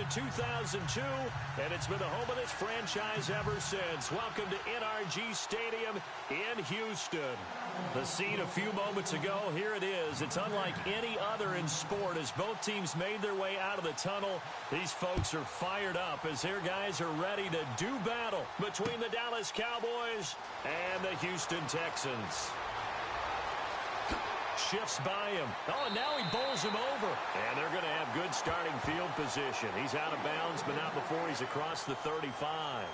in 2002, and it's been the home of this franchise ever since. Welcome to NRG Stadium in Houston. The scene a few moments ago, here it is. It's unlike any other in sport as both teams made their way out of the tunnel. These folks are fired up as their guys are ready to do battle between the Dallas Cowboys and the Houston Texans. Shifts by him. Oh, and now he bowls him over. And they're going to have good starting field position. He's out of bounds, but not before he's across the 35.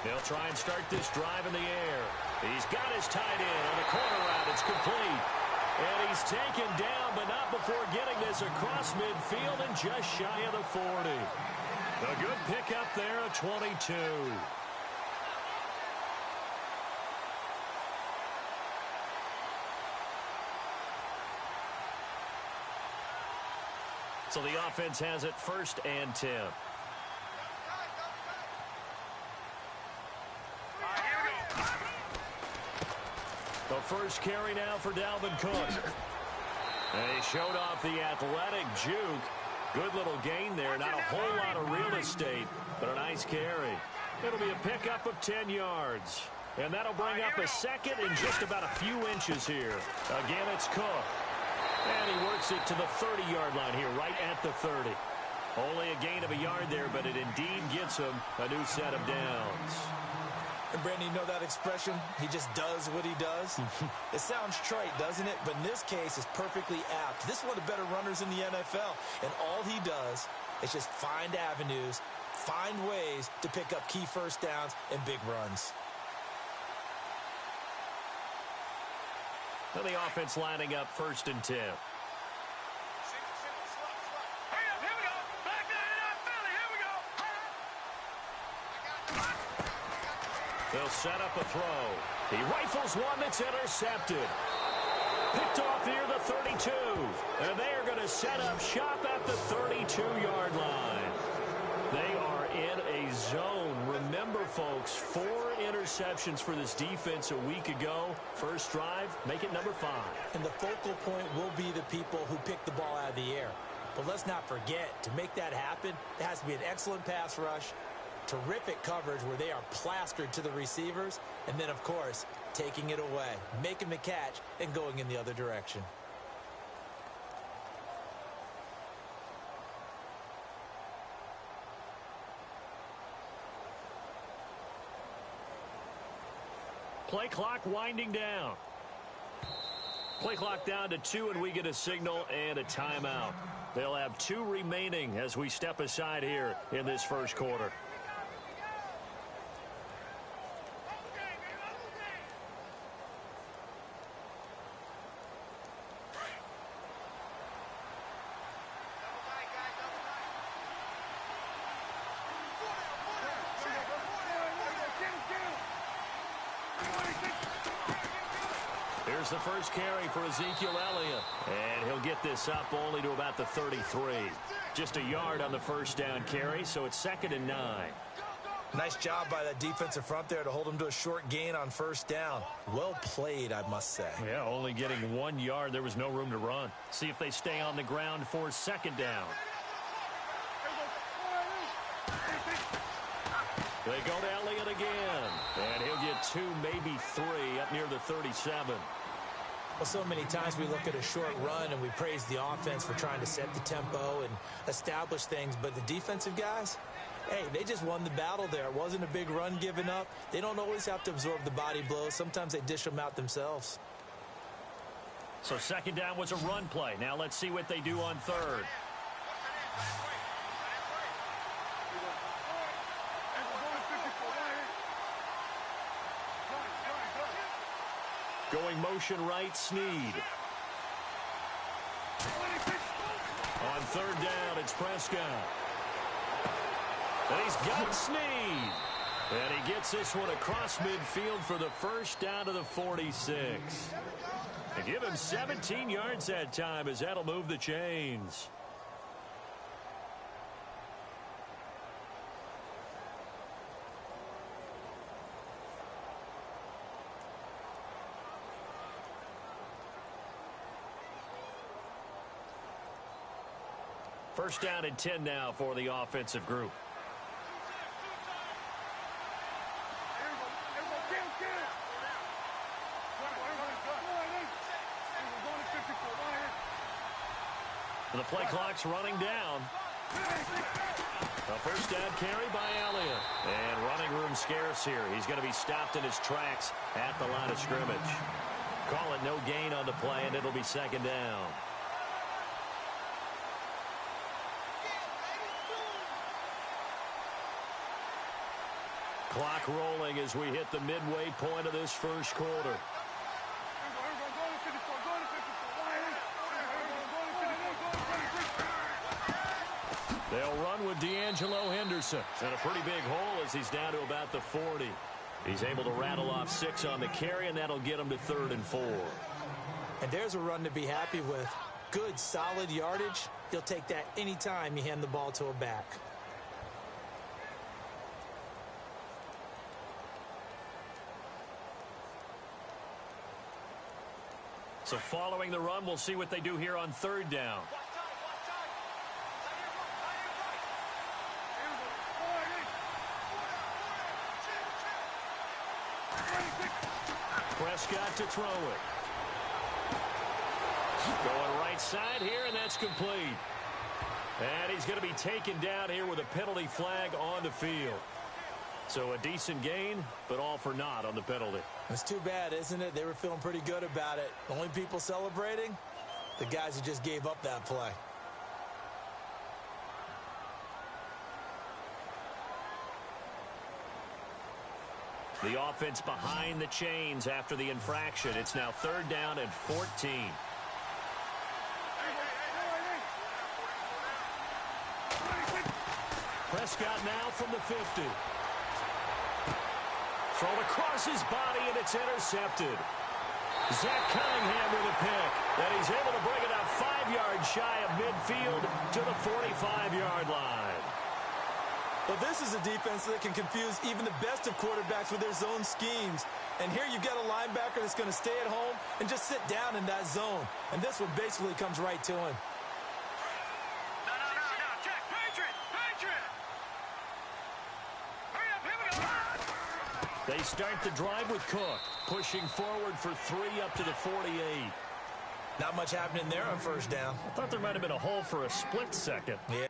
They'll try and start this drive in the air. He's got his tight end on the corner route. It's complete. And he's taken down, but not before getting this across midfield and just shy of the 40. A good pickup there, a 22. So the offense has it 1st and 10. The first carry now for Dalvin Cook. And he showed off the athletic juke. Good little gain there. Not a whole lot of real estate, but a nice carry. It'll be a pickup of 10 yards. And that'll bring up a second in just about a few inches here. Again, it's Cook. And he works it to the 30-yard line here, right at the 30. Only a gain of a yard there, but it indeed gets him a new set of downs. And, Brandon, you know that expression? He just does what he does? It sounds trite, doesn't it? But in this case, it's perfectly apt. This is one of the better runners in the NFL. And all he does is just find avenues, find ways to pick up key first downs and big runs. Well, the offense lining up 1st and 10. They'll set up a throw. He rifles one that's intercepted. Picked off near the 32. And they are going to set up shop at the 32-yard line. They are in a zone. Remember, folks, 4 interceptions for this defense a week ago. First drive, make it number 5. And the focal point will be the people who pick the ball out of the air. But let's not forget, to make that happen, there has to be an excellent pass rush, terrific coverage where they are plastered to the receivers, and then, of course, taking it away, making the catch, and going in the other direction. Play clock winding down. Play clock down to 2, and we get a signal and a timeout. They'll have 2 remaining as we step aside here in this first quarter. Here's the first carry for Ezekiel Elliott. And he'll get this up only to about the 33. Just a yard on the first down carry, so it's 2nd and 9. Nice job by that defensive front there to hold him to a short gain on first down. Well played, I must say. Yeah, only getting 1 yard. There was no room to run. See if they stay on the ground for 2nd down. They go to Elliott again. And he'll get 2, maybe 3 up near the 37. Well, so many times we look at a short run and we praise the offense for trying to set the tempo and establish things. But the defensive guys, hey, they just won the battle there. It wasn't a big run given up. They don't always have to absorb the body blows. Sometimes they dish them out themselves. So 2nd down was a run play. Now let's see what they do on 3rd. Going motion right, Snead. On 3rd down, it's Prescott. And he's got Snead. gets this one across midfield for the first down to the 46. And give him 17 yards that time as that'll move the chains. First down and 10 now for the offensive group. The play clock's running down. A first down carry by Elliott. And running room scarce here. He's going to be stopped in his tracks at the line of scrimmage. Call it no gain on the play, and it'll be second down. Clock rolling as we hit the midway point of this first quarter. They'll run with D'Angelo Henderson. And a pretty big hole as he's down to about the 40. He's able to rattle off 6 on the carry, and that'll get him to 3rd and 4. And there's a run to be happy with. Good, solid yardage. You'll take that anytime you hand the ball to a back. So following the run, we'll see what they do here on 3rd down. Prescott to throw it. Going right side here, and that's complete. And he's going to be taken down here with a penalty flag on the field. So a decent gain, but all for naught on the penalty. It's too bad, isn't it? They were feeling pretty good about it. The only people celebrating, the guys who just gave up that play. The offense behind the chains after the infraction. It's now 3rd down and 14. Prescott now from the 50. Thrown across his body, and it's intercepted. Zach Cunningham with a pick. And he's able to bring it out 5 yards shy of midfield to the 45-yard line. Well, this is a defense that can confuse even the best of quarterbacks with their zone schemes. And here you've got a linebacker that's going to stay at home and just sit down in that zone. And this one basically comes right to him. No, check. Patriot! Hurry up, here we go! They start the drive with Cook, pushing forward for 3 up to the 48. Not much happening there on first down. I thought there might have been a hole for a split second. Yeah.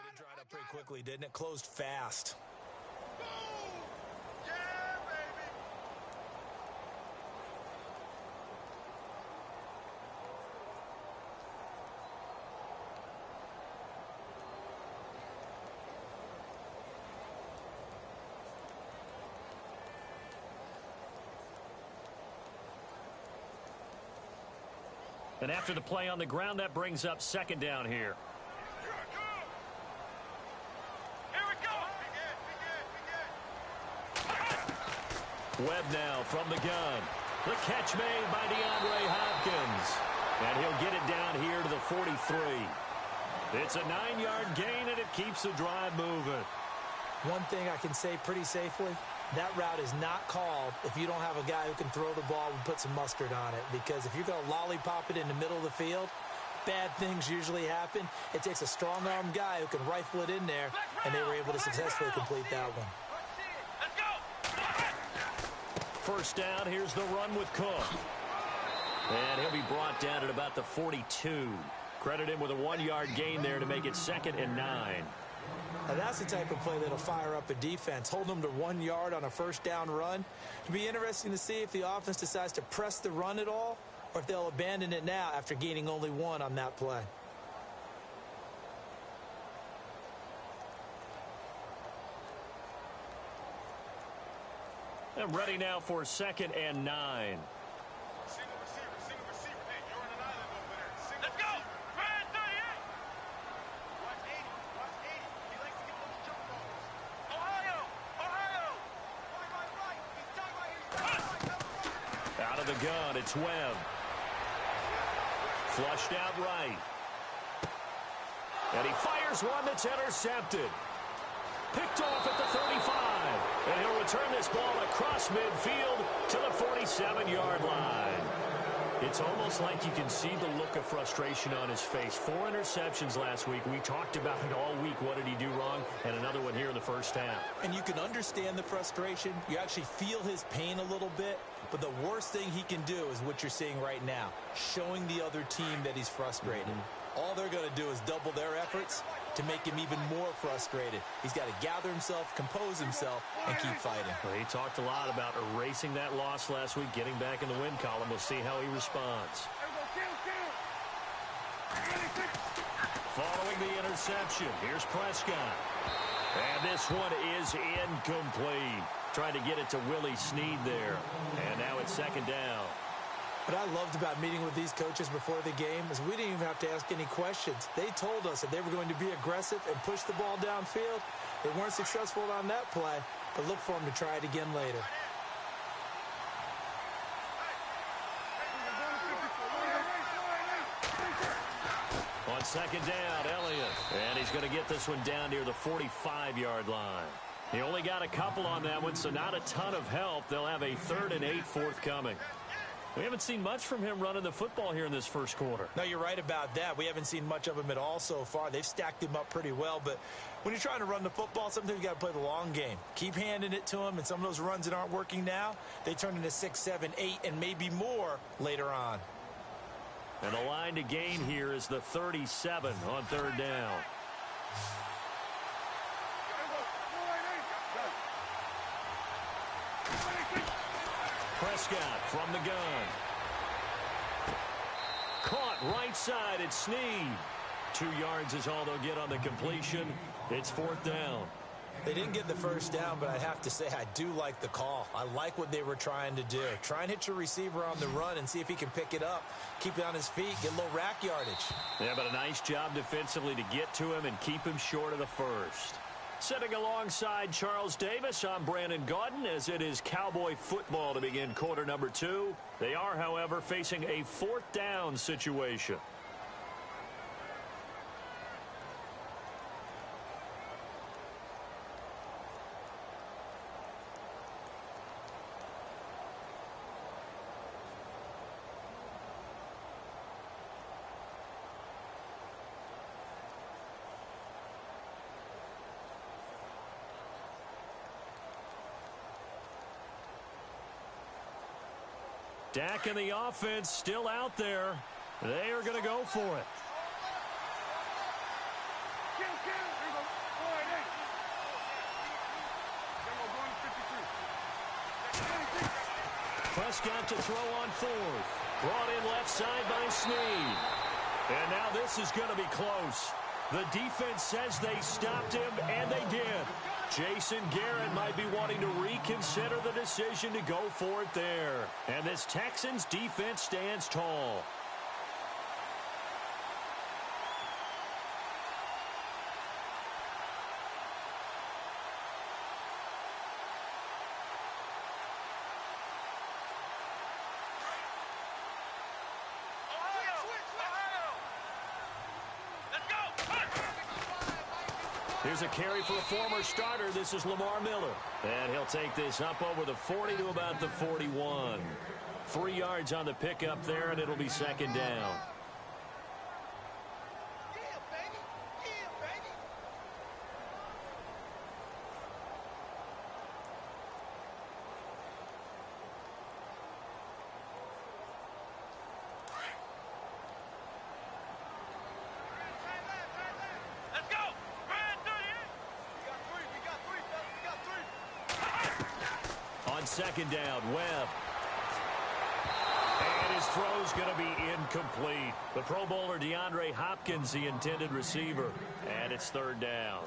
It dried up pretty quickly, didn't it? Closed fast. Boom! Yeah, baby! And after the play on the ground, that brings up 2nd down here. Webb now from the gun. The catch made by DeAndre Hopkins. And he'll get it down here to the 43. It's a 9-yard gain, and it keeps the drive moving. One thing I can say pretty safely, that route is not called if you don't have a guy who can throw the ball and put some mustard on it. Because if you're going to lollipop it in the middle of the field, bad things usually happen. It takes a strong-arm guy who can rifle it in there, and they were able to successfully complete that one. First down, here's the run with Cook. And he'll be brought down at about the 42. Credit him with a 1-yard gain there to make it 2nd and 9. Now that's the type of play that'll fire up a defense. Hold them to 1 yard on a first down run. It'll be interesting to see if the offense decides to press the run at all or if they'll abandon it now after gaining only 1 on that play. And ready now for 2nd and 9. Single receiver. Hey, you're on an island over there. Let's go! Ryan 38! Watch 80. He likes to get those jump balls. Ohio! Right. He's tight right here. Out of the gun, it's Webb. Flushed out right. And he fires one that's intercepted. Picked off at the 35. And he'll return this ball across midfield to the 47-yard line. It's almost like you can see the look of frustration on his face. 4 interceptions last week. We talked about it all week. What did he do wrong? And another one here in the first half. And you can understand the frustration. You actually feel his pain a little bit. But the worst thing he can do is what you're seeing right now, showing the other team that he's frustrated. All they're going to do is double their efforts to make him even more frustrated. He's got to gather himself, compose himself, and keep fighting. Well, he talked a lot about erasing that loss last week, getting back in the win column. We'll see how he responds. Following the interception, here's Prescott. And this one is incomplete. Trying to get it to Willie Snead there. And now it's 2nd down. What I loved about meeting with these coaches before the game is we didn't even have to ask any questions. They told us that they were going to be aggressive and push the ball downfield. They weren't successful on that play, but look for them to try it again later. On 2nd down, Elliott. And he's going to get this one down near the 45-yard line. He only got a couple on that one, so not a ton of help. They'll have a 3rd and 8 forthcoming. We haven't seen much from him running the football here in this first quarter. No, you're right about that. We haven't seen much of him at all so far. They've stacked him up pretty well, but when you're trying to run the football, sometimes you got to play the long game. Keep handing it to him, and some of those runs that aren't working now, they turn into 6, 7, 8, and maybe more later on. And the line to gain here is the 37 on 3rd down. Prescott from the gun. Caught right side at Snead. 2 yards is all they'll get on the completion. It's 4th down. They didn't get the first down, but I have to say I do like the call. I like what they were trying to do. Try and hit your receiver on the run and see if he can pick it up. Keep it on his feet, get a little rack yardage. Yeah, but a nice job defensively to get to him and keep him short of the first. Sitting alongside Charles Davis, I'm Brandon Gaudin as it is Cowboy football to begin quarter number 2. They are, however, facing a 4th down situation. Dak and the offense still out there. They are going to go for it. Prescott to throw on 4th. Brought in left side by Snead. And now this is going to be close. The defense says they stopped him, and they did. Jason Garrett might be wanting to reconsider the decision to go for it there. And this Texans defense stands tall. Here's a carry for a former starter. This is Lamar Miller. And he'll take this up over the 40 to about the 41. 3 yards on the pickup there, and it'll be 2nd down. on second down. Webb. And his throw's going to be incomplete. The Pro Bowler DeAndre Hopkins, the intended receiver. And it's third down.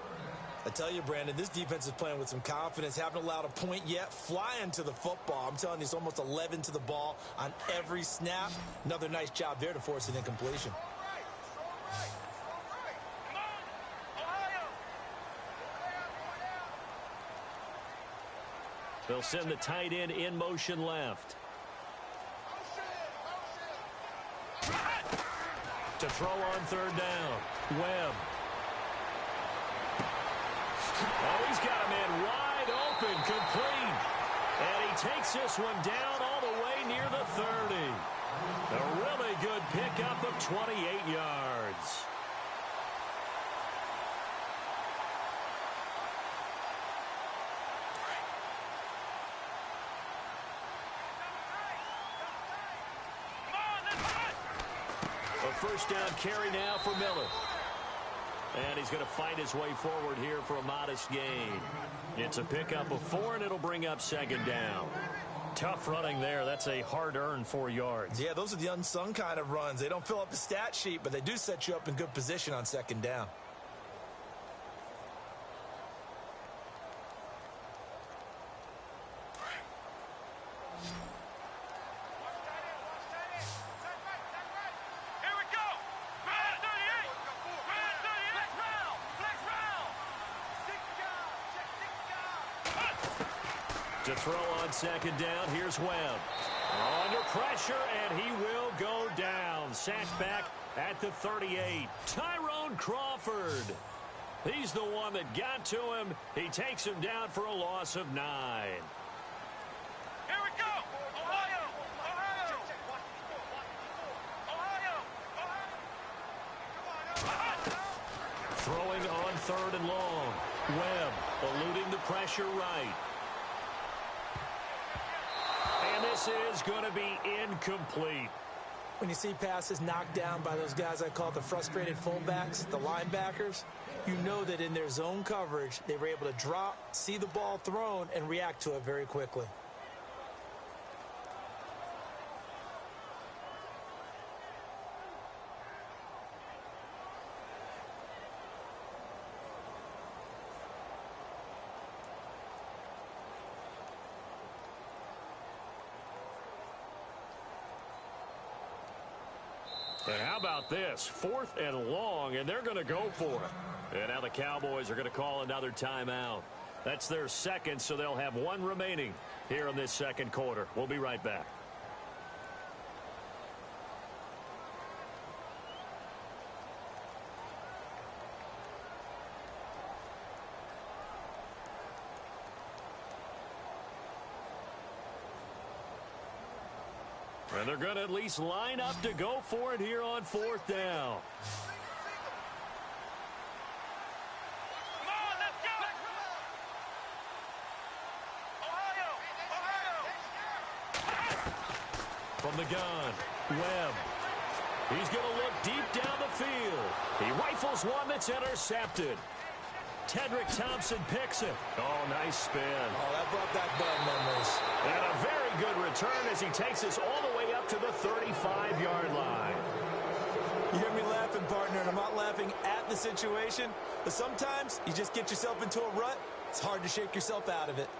I tell you, Brandon, this defense is playing with some confidence. Haven't allowed a point yet. Flying to the football. I'm telling you, it's almost 11 to the ball on every snap. Another nice job there to force an incompletion. They'll send the tight end in motion left. To throw on third down. Webb. Oh, he's got a man wide open, complete. And he takes this one down all the way near the 30. A really good pickup of 28 yards. A first down carry now for Miller. And he's going to fight his way forward here for a modest gain. It's a pickup of 4, and it'll bring up second down. Tough running there. That's a hard-earned 4 yards. Yeah, those are the unsung kind of runs. They don't fill up the stat sheet, but they do set you up in good position on second down. To throw on second down, here's Webb. Under pressure, and he will go down. Sacked back at the 38. Tyrone Crawford. He's the one that got to him. He takes him down for a loss of 9. Here we go! Ohio! Throwing on third and long. Webb eluding the pressure right. And this is going to be incomplete. When you see passes knocked down by those guys I call the frustrated fullbacks, the linebackers, you know that in their zone coverage, they were able to drop, see the ball thrown, and react to it very quickly. And how about this? 4th and long, and they're going to go for it. And now the Cowboys are going to call another timeout. That's their second, so they'll have 1 remaining here in this second quarter. We'll be right back. And they're going to at least line up to go for it here on 4th down. Come on, let's go! Ohio! From the gun, Webb. He's going to look deep down the field. He rifles one that's intercepted. Tedrick Thompson picks it. Oh, nice spin. Oh, that brought back bad memories. And a very good return as he takes us all the way up to the 35-yard line. You hear me laughing, partner, and I'm not laughing at the situation, but sometimes you just get yourself into a rut. It's hard to shake yourself out of it.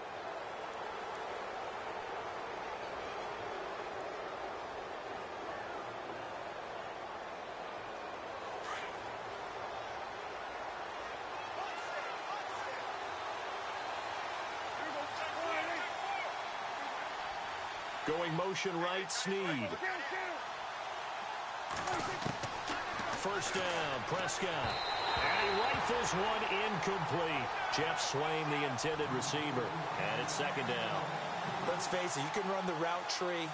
Going motion right, Snead. First down, Prescott. And he rifles one incomplete. Jeff Swain, the intended receiver. And it's second down. Let's face it, you can run the route tree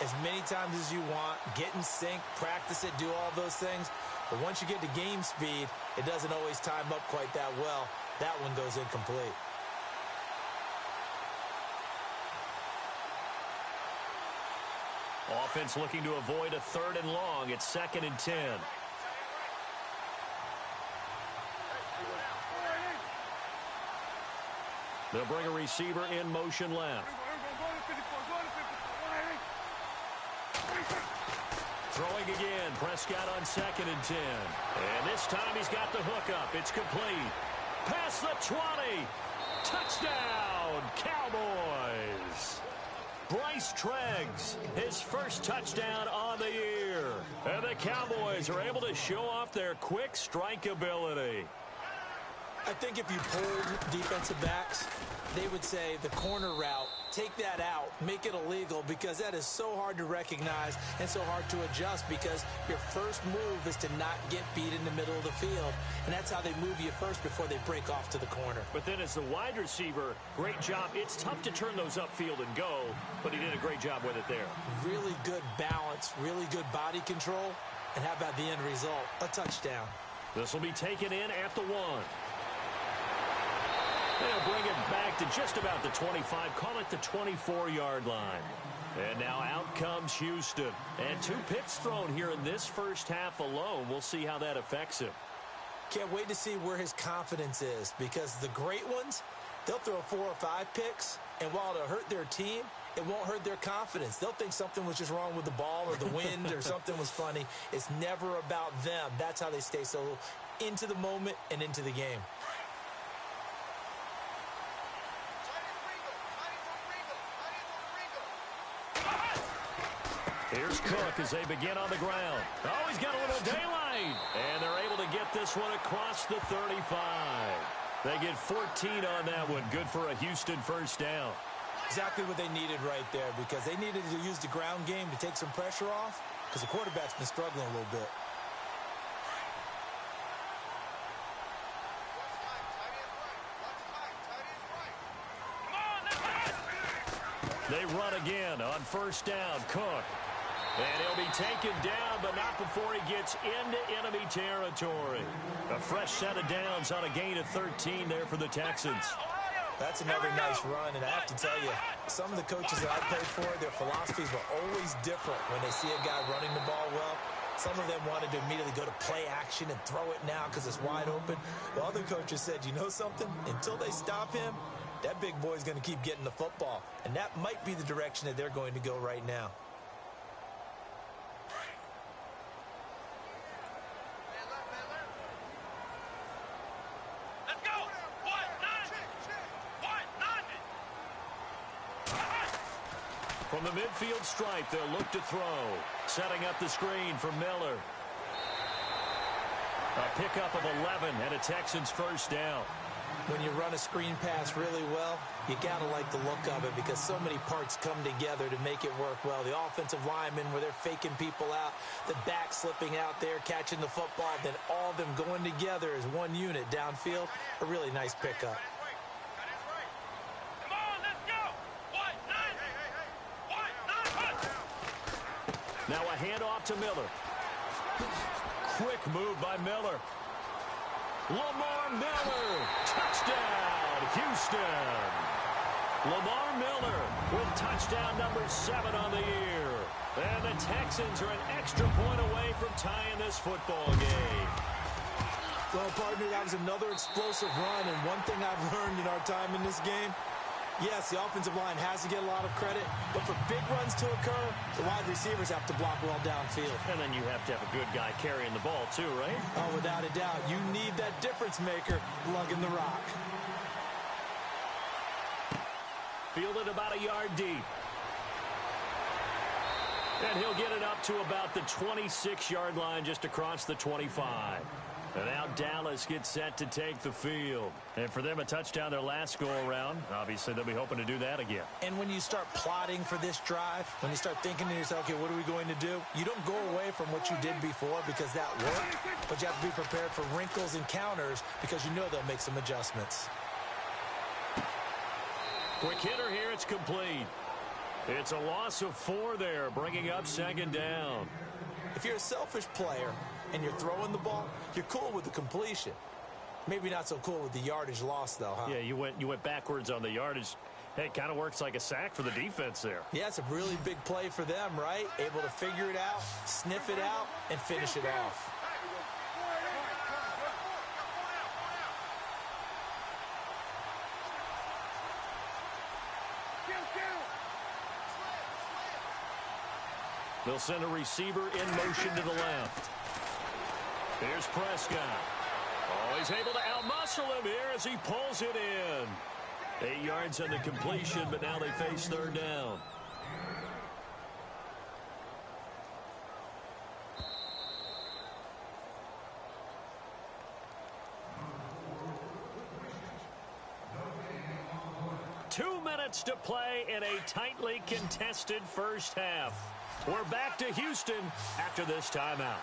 as many times as you want, get in sync, practice it, do all those things. But once you get to game speed, it doesn't always time up quite that well. That one goes incomplete. Offense looking to avoid a 3rd and long. It's 2nd and 10. They'll bring a receiver in motion left. Throwing again. Prescott on 2nd and 10. And this time he's got the hook up. It's complete. Past the 20. Touchdown, Cowboys. Bryce Treggs, his first touchdown on the year. And the Cowboys are able to show off their quick strike ability. I think if you polled defensive backs, they would say the corner route, take that out, make it illegal, because that is so hard to recognize and so hard to adjust, because your first move is to not get beat in the middle of the field, and that's how they move you first before they break off to the corner. But then as the wide receiver, great job. It's tough to turn those upfield and go, but he did a great job with it there. Really good balance, really good body control, and how about the end result? A touchdown. This will be taken in at the 1. They'll bring it back to just about the 25. Call it the 24-yard line. And now out comes Houston. And 2 picks thrown here in this first half alone. We'll see how that affects him. Can't wait to see where his confidence is, because the great ones, they'll throw 4 or 5 picks, and while it'll hurt their team, it won't hurt their confidence. They'll think something was just wrong with the ball or the wind or something was funny. It's never about them. That's how they stay so into the moment and into the game. Here's Cook as they begin on the ground. Oh, he's got a little daylight. And they're able to get this one across the 35. They get 14 on that one. Good for a Houston first down. Exactly what they needed right there, because they needed to use the ground game to take some pressure off, because the quarterback's been struggling a little bit. They run again on first down. Cook. And he'll be taken down, but not before he gets into enemy territory. A fresh set of downs on a gain of 13 there for the Texans. That's another nice run, and I have to tell you, some of the coaches that I played for, their philosophies were always different when they see a guy running the ball well. Some of them wanted to immediately go to play action and throw it now because it's wide open. While other coaches said, you know something? Until they stop him, that big boy's going to keep getting the football. And that might be the direction that they're going to go right now. Let's go! From the midfield stripe, they'll look to throw. Setting up the screen for Miller. A pickup of 11 and a Texans first down. When you run a screen pass really well, you got to like the look of it, because so many parts come together to make it work well. The offensive linemen, where they're faking people out, the back slipping out there, catching the football, then all of them going together as one unit downfield. A really nice pickup. Come on, let's go! Now a handoff to Miller. Quick move by Miller. Lamar Miller, touchdown, Houston. Lamar Miller with touchdown number 7 on the year. And the Texans are an extra point away from tying this football game. Well, partner, that was another explosive run, and one thing I've learned in our time in this game, yes, the offensive line has to get a lot of credit, but for big runs to occur, the wide receivers have to block well downfield. And then you have to have a good guy carrying the ball too, right? Oh, without a doubt. You need that difference maker lugging the rock. Fielded about a yard deep. And he'll get it up to about the 26-yard line, just across the 25. And now Dallas gets set to take the field. And for them, a touchdown their last go-around. Obviously, they'll be hoping to do that again. And when you start plotting for this drive, when you start thinking to yourself, okay, what are we going to do? You don't go away from what you did before, because that worked. But you have to be prepared for wrinkles and counters, because you know they'll make some adjustments. Quick hitter here. It's complete. It's a loss of 4 there, bringing up second down. If you're a selfish player and you're throwing the ball, you're cool with the completion. Maybe not so cool with the yardage loss, though, huh? Yeah, you went backwards on the yardage. Hey, it kind of works like a sack for the defense there. Yeah, it's a really big play for them, right? Able to figure it out, sniff it out, and finish it off. They'll send a receiver in motion to the left. Here's Prescott. Oh, he's able to outmuscle him here as he pulls it in. 8 yards on the completion, but now they face third down. Two minutes to play in a tightly contested first half. We're back to Houston after this timeout.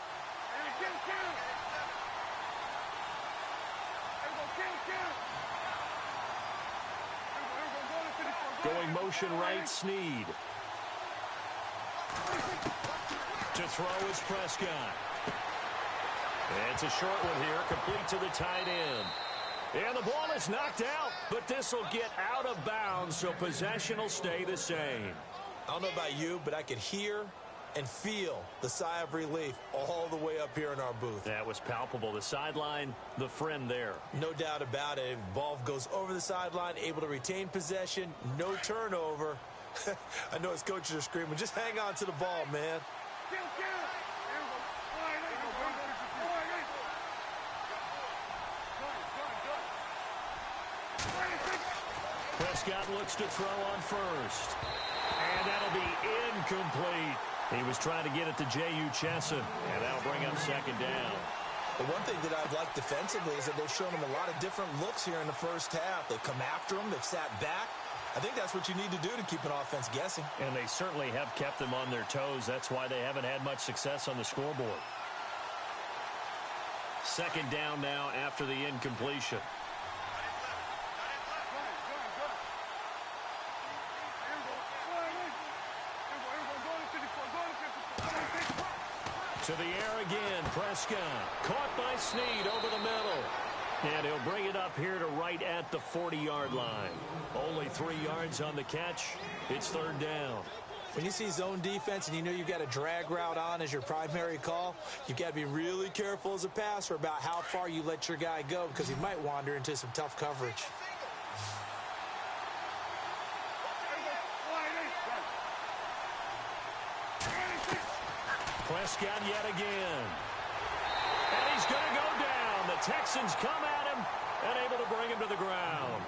Going motion right, Snead. To throw is Prescott. It's a short one here, complete to the tight end. And the ball is knocked out, but this will get out of bounds, so possession will stay the same. I don't know about you, but I could hear and feel the sigh of relief all the way up here in our booth. That was palpable. The sideline, the friend there. No doubt about it. If the ball goes over the sideline, able to retain possession, no turnover. I know his coaches are screaming, just hang on to the ball, man. Prescott looks to throw on first. And that'll be incomplete. He was trying to get it to J.U. Chesson, and that'll bring up second down. The one thing that I've liked defensively is that they've shown him a lot of different looks here in the first half. They've come after him. They've sat back. I think that's what you need to do to keep an offense guessing. And they certainly have kept them on their toes. That's why they haven't had much success on the scoreboard. Second down now after the incompletion. To the air again, Prescott. Caught by Snead over the middle. And he'll bring it up here to right at the 40-yard line. Only 3 yards on the catch. It's third down. When you see zone defense and you know you've got a drag route on as your primary call, you've got to be really careful as a passer about how far you let your guy go because he might wander into some tough coverage. Prescott yet again. And he's going to go down. The Texans come at him and able to bring him to the ground.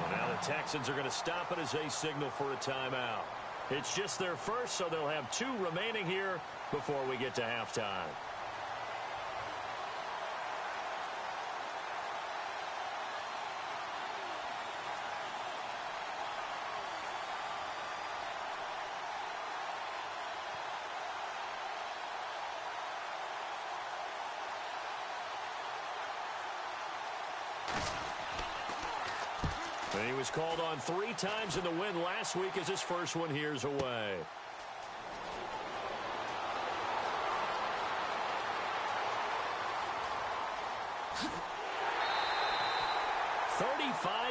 And now the Texans are going to stop it as they signal for a timeout. It's just their first, so they'll have 2 remaining here before we get to halftime. He was called on 3 times in the win last week as his first one here's away.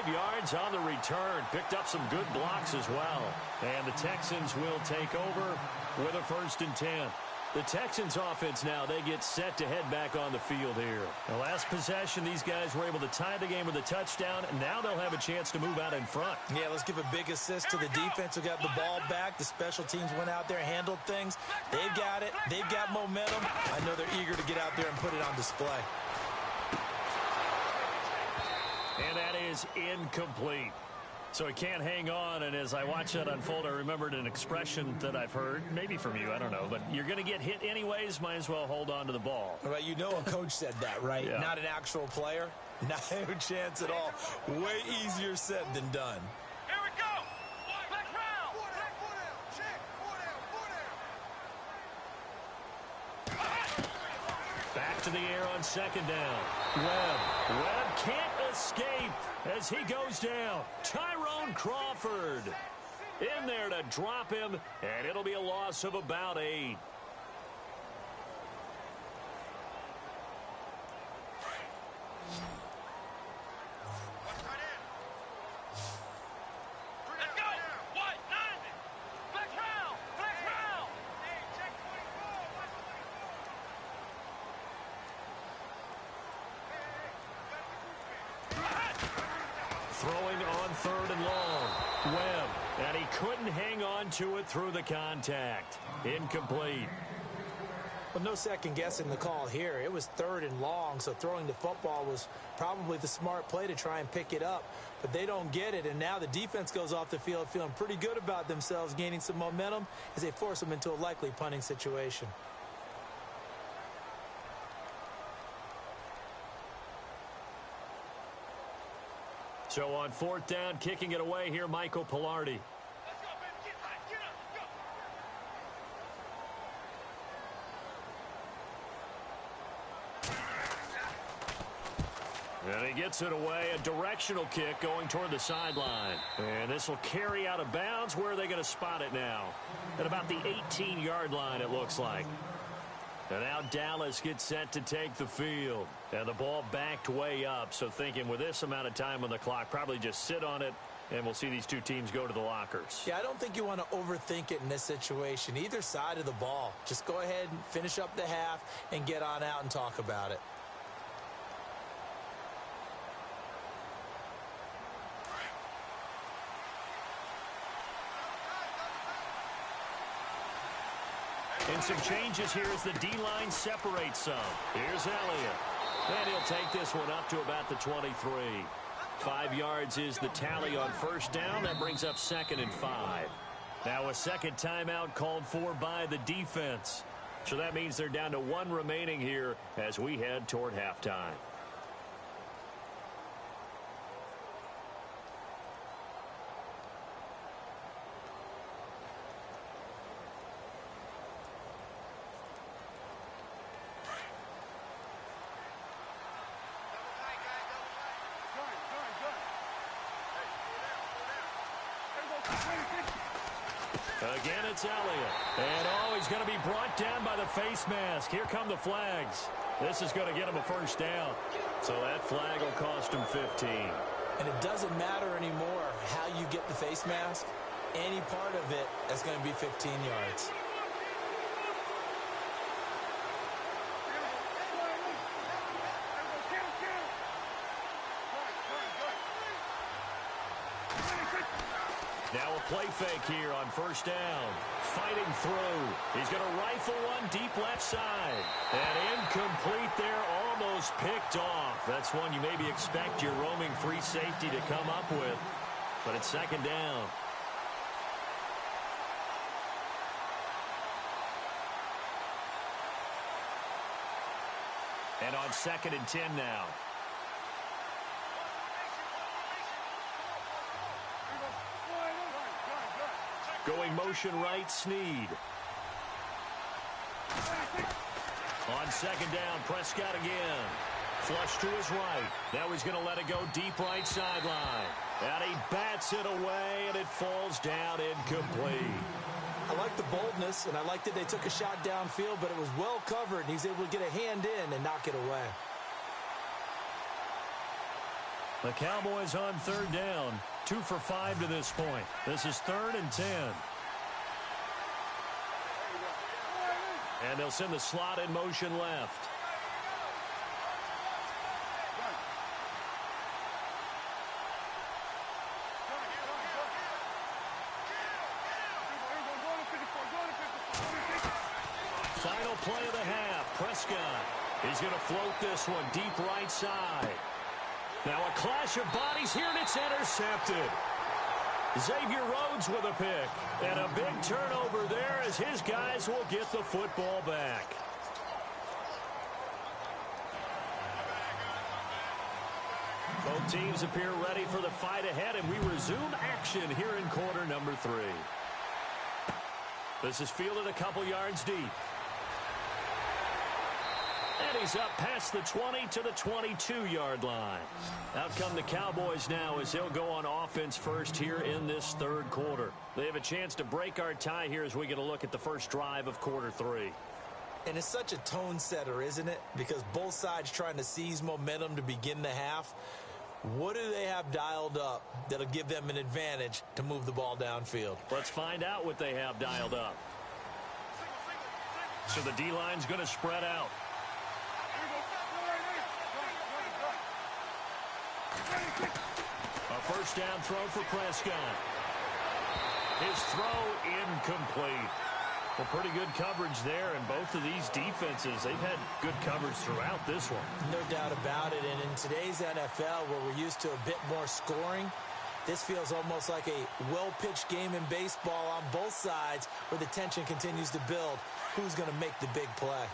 Yards on the return. Picked up some good blocks as well. And the Texans will take over with a 1st and 10. The Texans offense now, they get set to head back on the field here. The last possession, these guys were able to tie the game with a touchdown, and now they'll have a chance to move out in front. Yeah, let's give a big assist to the defense who got the ball back. The special teams went out there, handled things. They've got it. They've got momentum. I know they're eager to get out there and put it on display. And that is incomplete. So he can't hang on, and as I watch that unfold, I remembered an expression that I've heard, maybe from you, I don't know, but you're going to get hit anyways, might as well hold on to the ball. Well, you know a coach said that, right? Yeah. Not an actual player. Not a chance at all. Way easier said than done. Here we go. Back round. Four down. Check. Four down. Back to the air on second down. Webb can't escape as he goes down. Tyrone Crawford in there to drop him, and it'll be a loss of about 8. Let's go. What? 9. Flex round. Flex round. Hey, check 24. Watch 24. Throwing on 3rd and long. Webb And he couldn't hang on to it through the contact. Incomplete. Well, no second guessing the call here. It was 3rd and long, so throwing the football was probably the smart play to try and pick it up. But they don't get it, and now the defense goes off the field feeling pretty good about themselves, gaining some momentum as they force them into a likely punting situation. So on 4th down, kicking it away here, Michael Pilardi. Let's go, baby. Get hot. Get up. Go. And he gets it away, a directional kick going toward the sideline. And this will carry out of bounds. Where are they going to spot it now? At about the 18-yard line, it looks like. And now Dallas gets set to take the field. And the ball backed way up, so thinking with this amount of time on the clock, probably just sit on it, and we'll see these two teams go to the lockers. Yeah, I don't think you want to overthink it in this situation. Either side of the ball. Just go ahead and finish up the half and get on out and talk about it. And some changes here as the D-line separates some. Here's Elliott. And he'll take this one up to about the 23. 5 yards is the tally on 1st down. That brings up 2nd and 5. Now a second timeout called for by the defense. So that means they're down to 1 remaining here as we head toward halftime. Again, it's Elliott. And, oh, he's going to be brought down by the face mask. Here come the flags. This is going to get him a 1st down. So that flag will cost him 15. And it doesn't matter anymore how you get the face mask. Any part of it is going to be 15 yards. Now a play fake here on 1st down. Fighting through. He's going to rifle one deep left side. And incomplete there, almost picked off. That's one you maybe expect your roaming free safety to come up with. But it's 2nd down. And on 2nd and 10 now. Going motion right, Snead. On 2nd down, Prescott again. Flush to his right. Now he's going to let it go deep right sideline. And he bats it away, and it falls down incomplete. I like the boldness, and I like that they took a shot downfield, but it was well covered, and he's able to get a hand in and knock it away. The Cowboys on 3rd down. 2 for 5 to this point. This is 3rd and 10. And they'll send the slot in motion left. Final play of the half. Prescott. He's going to float this one deep right side. Now a clash of bodies here, and it's intercepted. Xavier Rhodes with a pick. And a big turnover there as his guys will get the football back. Both teams appear ready for the fight ahead, and we resume action here in quarter number 3. This is fielded a couple yards deep. And he's up past the 20 to the 22-yard line. Out come the Cowboys now as they'll go on offense first here in this 3rd quarter. They have a chance to break our tie here as we get a look at the first drive of quarter 3. And it's such a tone setter, isn't it? Because both sides trying to seize momentum to begin the half. What do they have dialed up that'll give them an advantage to move the ball downfield? Let's find out what they have dialed up. So the D-line's going to spread out. A 1st down throw for Prescott. His throw incomplete. Well, pretty good coverage there, and both of these defenses, they've had good coverage throughout this one. No doubt about it, and in today's NFL, where we're used to a bit more scoring, this feels almost like a well-pitched game in baseball on both sides where the tension continues to build. Who's going to make the big play?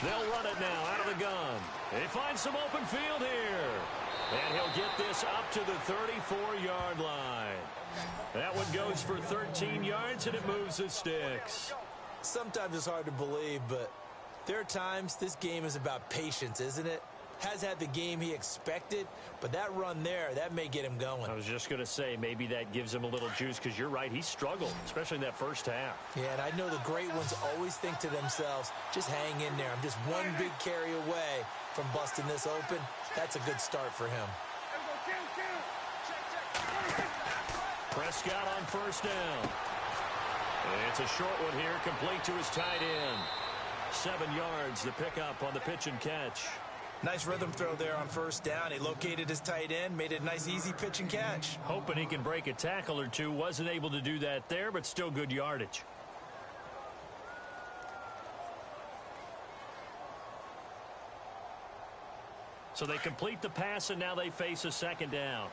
They'll run it now out of the gun. They find some open field here. And he'll get this up to the 34-yard line. That one goes for 13 yards, and it moves the sticks. Sometimes it's hard to believe, but there are times this game is about patience, isn't it? Has had the game he expected, but that run there, that may get him going. I was just going to say, maybe that gives him a little juice, because you're right, he struggled, especially in that first half. Yeah, and I know the great ones always think to themselves, just hang in there. I'm just one big carry away from busting this open. That's a good start for him. Prescott on first down. And it's a short one here, complete to his tight end. 7 yards, the pickup on the pitch and catch. Nice rhythm throw there on first down. He located his tight end, made it a nice, easy pitch and catch. Hoping he can break a tackle or two. Wasn't able to do that there, but still good yardage. So they complete the pass, and now they face a second down.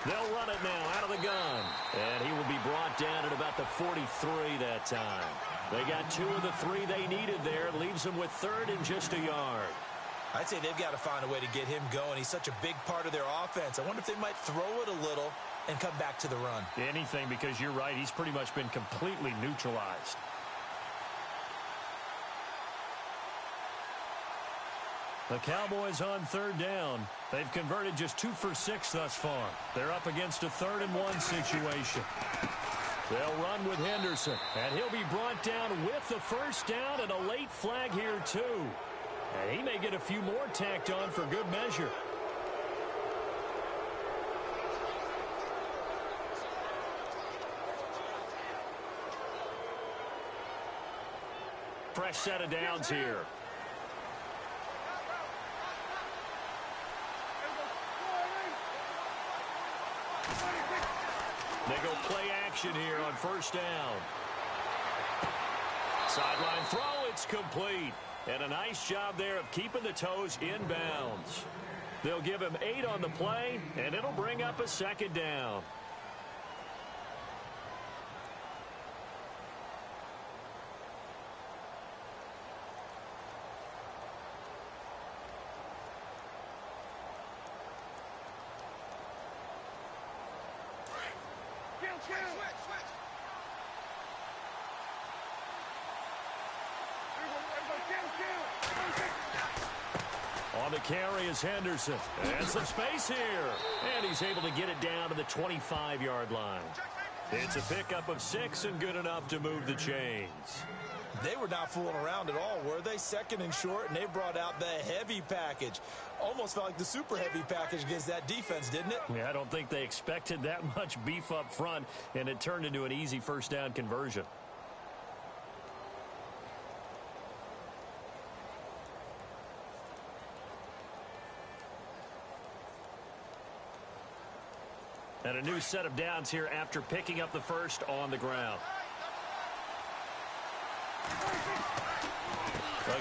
They'll run it now out of the gun. And he will be brought down at about the 43 that time. They got 2 of the 3 they needed there. Leaves them with 3rd and just a yard. I'd say they've got to find a way to get him going. He's such a big part of their offense. I wonder if they might throw it a little and come back to the run. Anything, because you're right. He's pretty much been completely neutralized. The Cowboys on 3rd down. They've converted just 2 for 6 thus far. They're up against a 3rd and 1 situation. They'll run with Henderson, and he'll be brought down with the first down and a late flag here too. And he may get a few more tacked on for good measure. Fresh set of downs here. They go play action here on first down. Sideline throw, it's complete. And a nice job there of keeping the toes in bounds. They'll give him 8 on the play, and it'll bring up a second down. On the carry is Henderson. And some space here. And he's able to get it down to the 25-yard line. It's a pickup of 6 and good enough to move the chains. They were not fooling around at all, were they? 2nd and short, and they brought out the heavy package. Almost felt like the super heavy package against that defense, didn't it? Yeah, I don't think they expected that much beef up front, and it turned into an easy first down conversion. And a new set of downs here after picking up the first on the ground.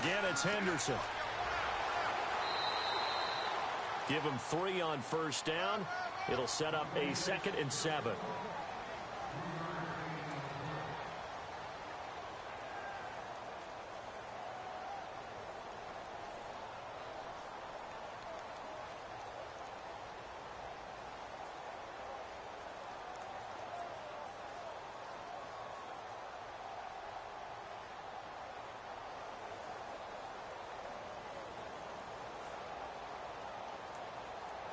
Again, it's Henderson. Give him 3 on first down. It'll set up a 2nd and 7.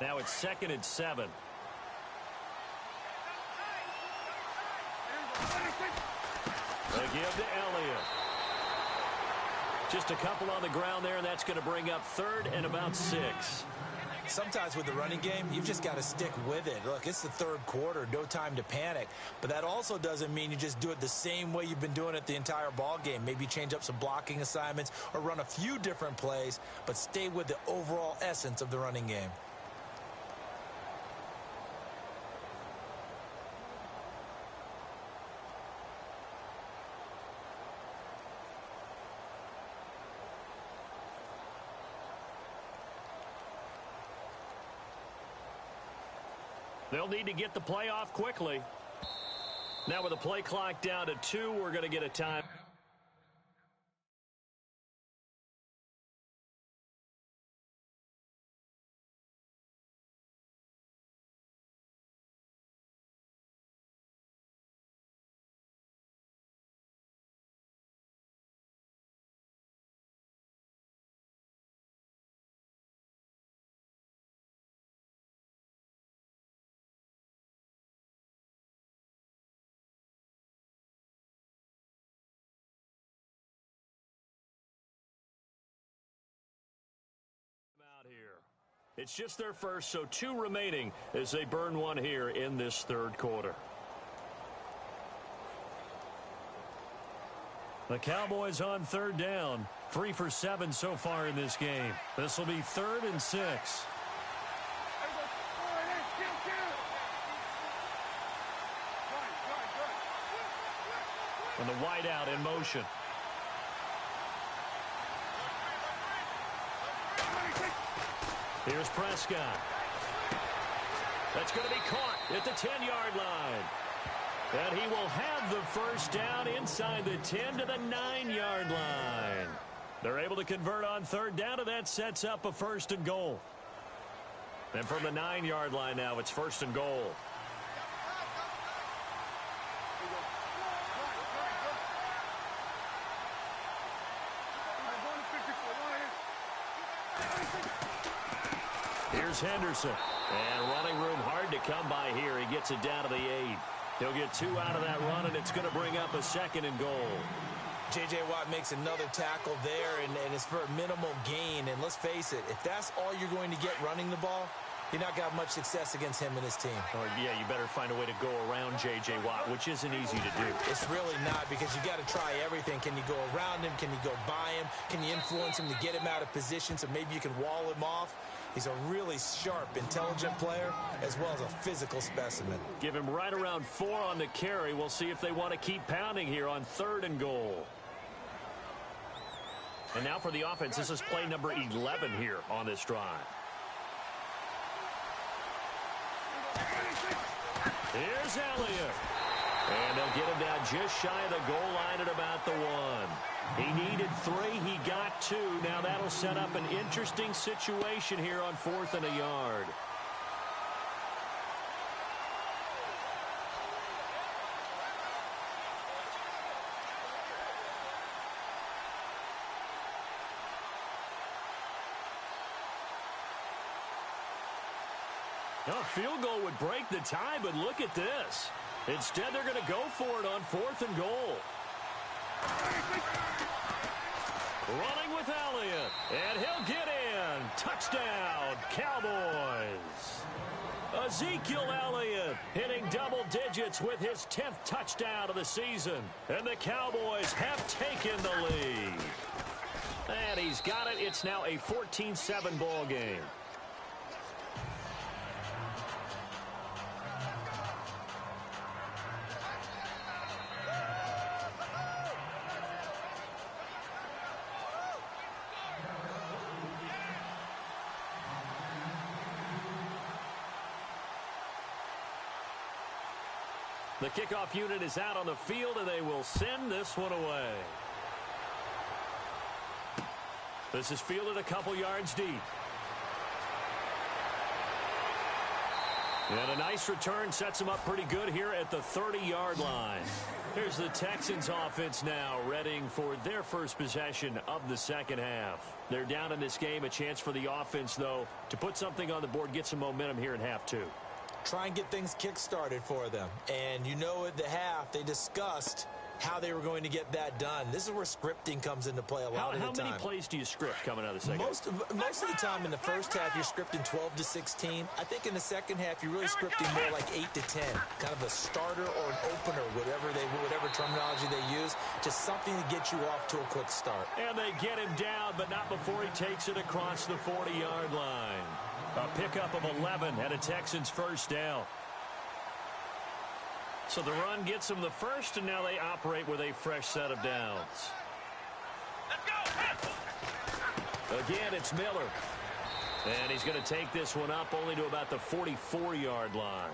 Now it's 2nd and 7. They give to Elliott. Just a couple on the ground there, and that's going to bring up 3rd and about 6. Sometimes with the running game, you've just got to stick with it. Look, it's the third quarter, no time to panic. But that also doesn't mean you just do it the same way you've been doing it the entire ball game. Maybe change up some blocking assignments or run a few different plays, but stay with the overall essence of the running game. They'll need to get the play off quickly. Now with the play clock down to 2, we're going to get a time. It's just their first, so 2 remaining as they burn one here in this third quarter. The Cowboys on third down, 3 for 7 so far in this game. This will be 3rd and 6. And the wideout in motion. Here's Prescott. That's going to be caught at the 10-yard line. And he will have the first down inside the 10 to the 9-yard line. They're able to convert on third down, and that sets up a 1st and goal. And from the 9-yard line now, it's 1st and goal. Here's Henderson. And running room hard to come by here. He gets it down to the 8. He'll get 2 out of that run, and it's going to bring up a 2nd and goal. J.J. Watt makes another tackle there, and it's for a minimal gain. And let's face it, if that's all you're going to get running the ball, you're not going to have much success against him and his team. Or, yeah, you better find a way to go around J.J. Watt, which isn't easy to do. It's really not, because you got to try everything. Can you go around him? Can you go by him? Can you influence him to get him out of position so maybe you can wall him off? He's a really sharp, intelligent player, as well as a physical specimen. Give him right around 4 on the carry. We'll see if they want to keep pounding here on 3rd and goal. And now for the offense, this is play number 11 here on this drive. Here's Elliott. And they'll get him down just shy of the goal line at about the 1. He needed 3. He got 2. Now that'll set up an interesting situation here on 4th and a yard. A field goal would break the tie, but look at this. Instead, they're going to go for it on 4th and goal. Running with Elliott, and he'll get in. Touchdown, Cowboys. Ezekiel Elliott hitting double digits with his 10th touchdown of the season. And the Cowboys have taken the lead. And he's got it. It's now a 14-7 ball game. The kickoff unit is out on the field, and they will send this one away. This is fielded a couple yards deep. And a nice return sets them up pretty good here at the 30-yard line. Here's the Texans offense now, readying for their first possession of the second half. They're down in this game. A chance for the offense, though, to put something on the board, get some momentum here in half 2. Try and get things kick-started for them. And you know at the half, they discussed how they were going to get that done. This is where scripting comes into play a lot of the time. How many plays do you script coming out of the second? Most of the time in the first half, you're scripting 12 to 16. I think in the second half, you're really scripting more like 8 to 10. Kind of a starter or an opener, whatever terminology they use. Just something to get you off to a quick start. And they get him down, but not before he takes it across the 40-yard line. A pickup of 11 and a Texans first down. So the run gets them the first, and now they operate with a fresh set of downs. Again, it's Miller. And he's going to take this one up only to about the 44-yard line.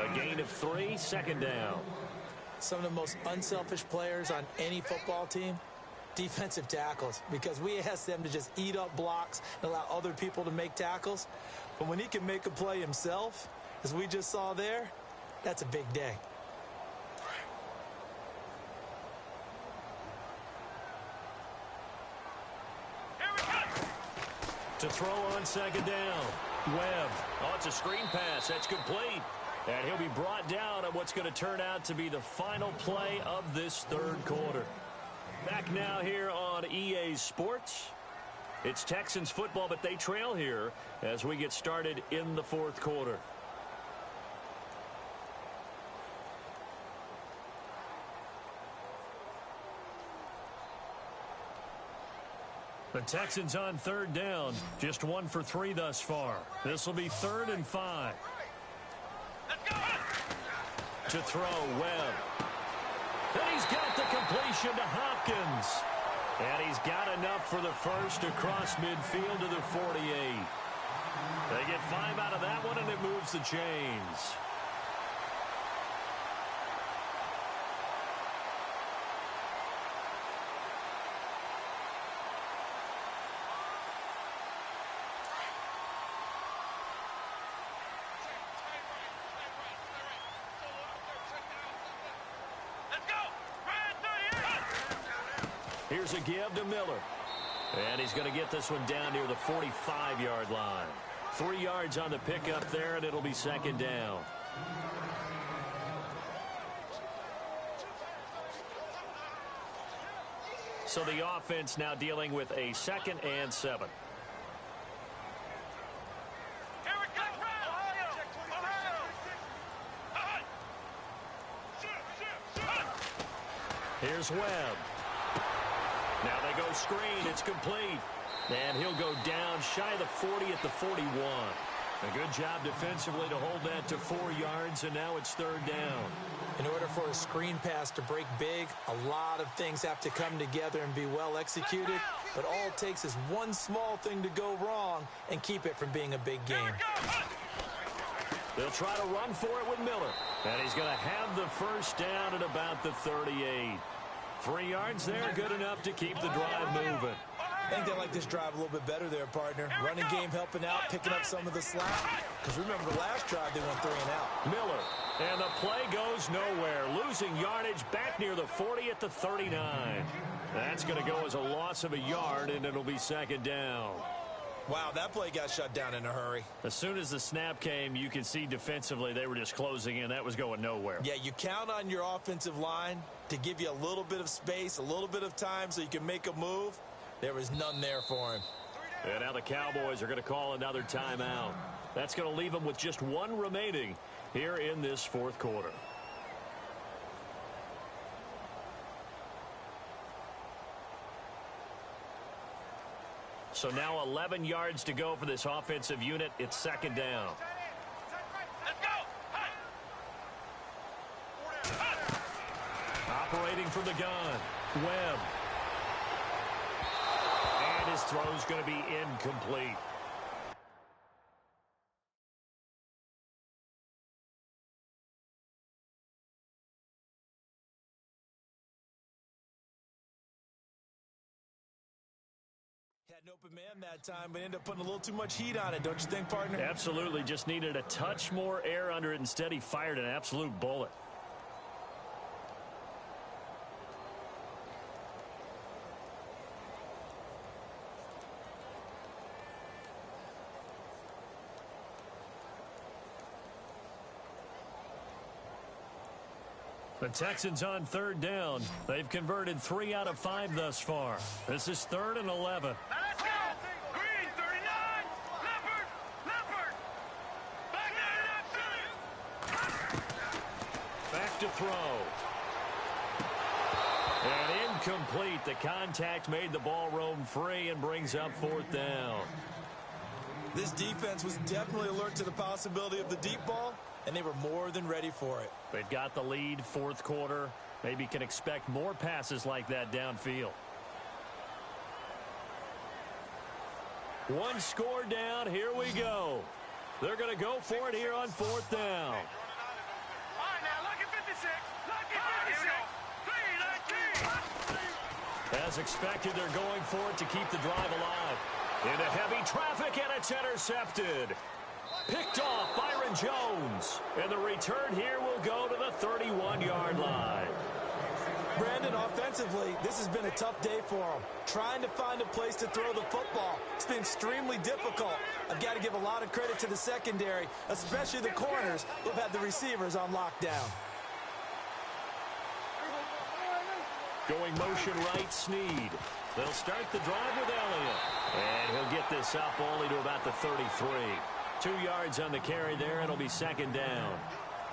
A gain of 3, second down. Some of the most unselfish players on any football team, defensive tackles, because we ask them to just eat up blocks and allow other people to make tackles. But when he can make a play himself, as we just saw there, that's a big day. To throw on second down. Webb. Oh, it's a screen pass. That's complete. And he'll be brought down on what's going to turn out to be the final play of this third quarter. Back now here on EA Sports. It's Texans football, but they trail here as we get started in the fourth quarter. The Texans on third down, just 1 for 3 thus far. This will be 3rd and 5. To throw, Webb. And he's got the completion to Hopkins. And he's got enough for the first across midfield to the 48. They get 5 out of that one, and it moves the chains. Here's a give to Miller. And he's going to get this one down near the 45-yard line. 3 yards on the pickup there, and it'll be second down. So the offense now dealing with a 2nd and 7. Here's Webb. Now they go screen. It's complete. And he'll go down shy of the 40 at the 41. A good job defensively to hold that to 4 yards, and now it's 3rd down. In order for a screen pass to break big, a lot of things have to come together and be well executed. But all it takes is one small thing to go wrong and keep it from being a big game. They'll try to run for it with Miller. And he's going to have the first down at about the 38. 3 yards there, good enough to keep the drive moving. I think they like this drive a little bit better there, partner. Running game helping out, picking up some of the slack. Because remember, the last drive they went 3 and out. Miller, and the play goes nowhere. Losing yardage back near the 40 at the 39. That's going to go as a loss of a yard, and it'll be second down. Wow, that play got shut down in a hurry. As soon as the snap came, you could see defensively they were just closing in. That was going nowhere. Yeah, you count on your offensive line to give you a little bit of space, a little bit of time so you can make a move. There was none there for him. And now the Cowboys are going to call another timeout. That's going to leave them with just 1 remaining here in this fourth quarter. So now 11 yards to go for this offensive unit. It's second down. Operating from the gun, Webb. And his throw's going to be incomplete. Had an open man that time, but ended up putting a little too much heat on it, don't you think, partner? Absolutely. Just needed a touch more air under it. Instead, he fired an absolute bullet. The Texans on third down. They've converted 3 out of 5 thus far. This is 3rd and 11. Now let's go. Green, 39. Leopard. Leopard. Back to throw. And incomplete. The contact made the ball roam free and brings up 4th down. This defense was definitely alert to the possibility of the deep ball, and they were more than ready for it. They've got the lead, 4th quarter. Maybe can expect more passes like that downfield. One score down. Here we go. They're going to go for it here on 4th down. All right, now look at 56. Look at 56. 3-19. As expected, they're going for it to keep the drive alive. Into heavy traffic, and it's intercepted. Picked off Byron Jones. And the return here will go to the 31-yard line. Brandon, offensively, this has been a tough day for them. Trying to find a place to throw the football. It's been extremely difficult. I've got to give a lot of credit to the secondary, especially the corners who've had the receivers on lockdown. Going motion right, Snead. They'll start the drive with Elliott. And he'll get this up only to about the 33. 2 yards on the carry there, and it'll be 2nd down.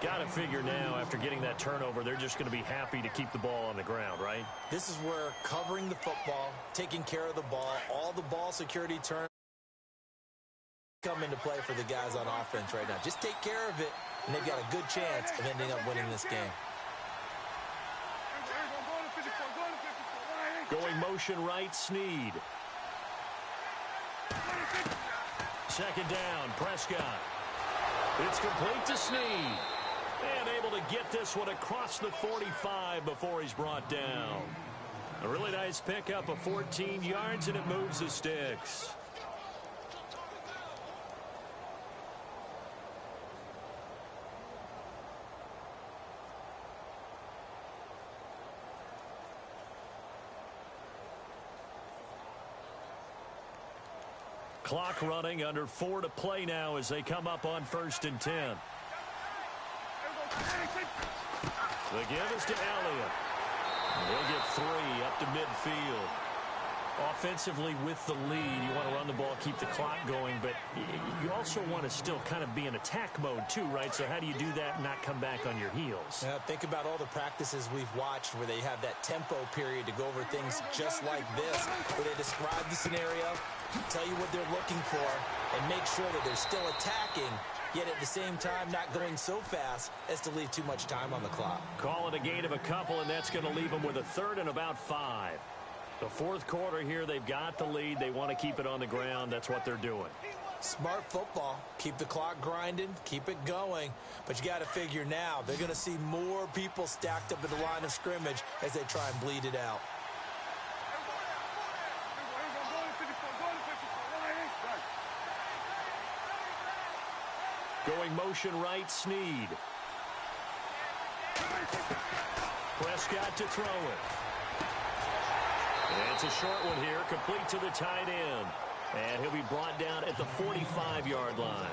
Got to figure now, after getting that turnover, they're just going to be happy to keep the ball on the ground, right? This is where covering the football, taking care of the ball, all the ball security turns come into play for the guys on offense right now. Just take care of it, and they've got a good chance of ending up winning this game. Going motion right, Snead. 2nd down, Prescott. It's complete to Snead. And able to get this one across the 45 before he's brought down. A really nice pickup of 14 yards, and it moves the sticks. Clock running, under 4 to play now as they come up on 1st and 10. The give is to Elliott. They'll get 3 up to midfield. Offensively with the lead, you want to run the ball, keep the clock going, but you also want to still kind of be in attack mode too, right? So how do you do that and not come back on your heels? Think about all the practices we've watched where they have that tempo period to go over things just like this, where they describe the scenario, tell you what they're looking for, and make sure that they're still attacking, yet at the same time not going so fast as to leave too much time on the clock. Call it a gain of a couple, and that's going to leave them with a 3rd and about 5. The 4th quarter here, they've got the lead. They want to keep it on the ground. That's what they're doing. Smart football. Keep the clock grinding. Keep it going. But you got to figure now, they're going to see more people stacked up at the line of scrimmage as they try and bleed it out. Going motion right, Snead. Prescott to throw it. And it's a short one here, complete to the tight end. And he'll be brought down at the 45-yard line.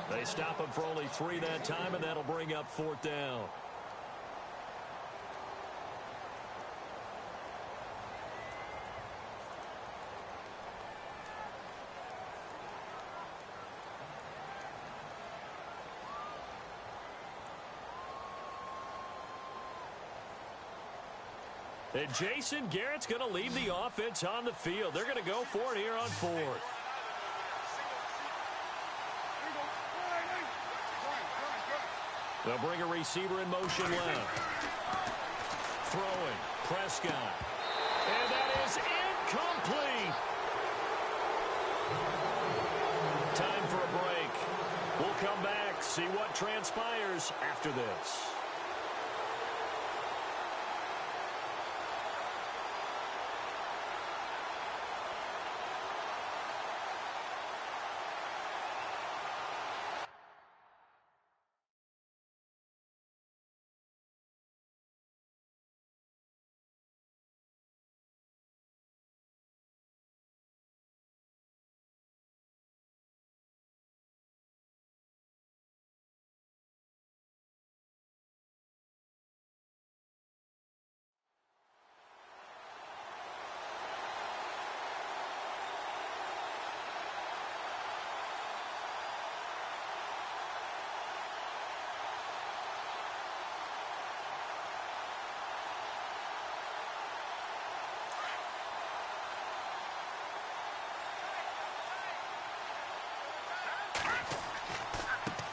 They stop him for only 3 that time, and that'll bring up 4th down. And Jason Garrett's going to leave the offense on the field. They're going to go for it here on 4th. They'll bring a receiver in motion left. Throwing. Prescott. And that is incomplete. Time for a break. We'll come back, see what transpires after this.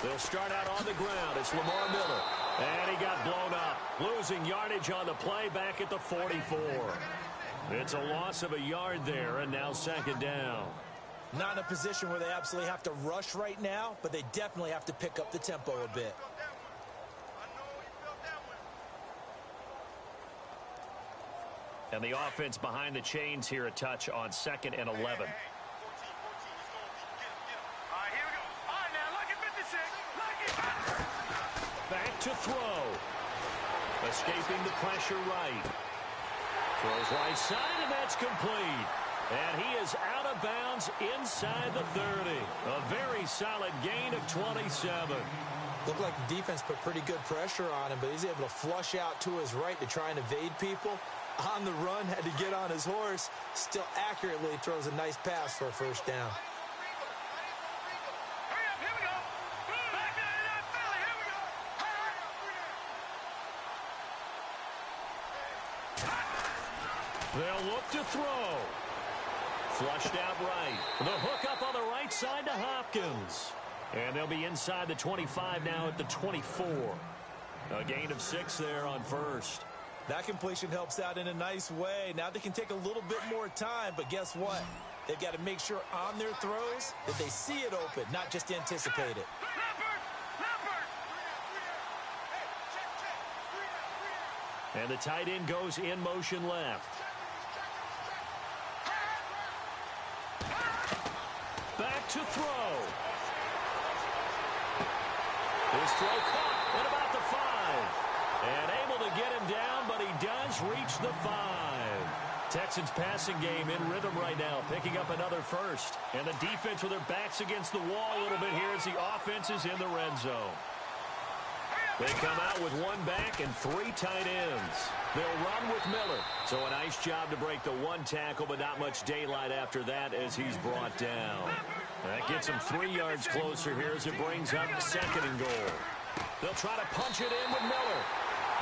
They'll start out on the ground. It's Lamar Miller. And he got blown up. Losing yardage on the play back at the 44. It's a loss of a yard there, and now second down. Not in a position where they absolutely have to rush right now, but they definitely have to pick up the tempo a bit. And the offense behind the chains here a touch on 2nd and 11. Back to throw. Escaping the pressure right. Throws right side, and that's complete. And he is out of bounds inside the 30. A very solid gain of 27. Looked like the defense put pretty good pressure on him, but he's able to flush out to his right to try and evade people. On the run, had to get on his horse. Still accurately throws a nice pass for a first down. They'll look to throw. Flushed out right. The hook up on the right side to Hopkins. And they'll be inside the 25 now at the 24. A gain of 6 there on first. That completion helps out in a nice way. Now they can take a little bit more time, but guess what? They've got to make sure on their throws that they see it open, not just anticipate it. And the tight end goes in motion left. Back to throw. His throw caught at about the 5. And able to get him down, but he does reach the 5. Texans passing game in rhythm right now, picking up another first. And the defense with their backs against the wall a little bit here as the offense is in the red zone. They come out with 1 back and 3 tight ends. They'll run with Miller. So a nice job to break the 1 tackle, but not much daylight after that as he's brought down. That gets him 3 yards closer here as it brings up 2nd and goal. They'll try to punch it in with Miller.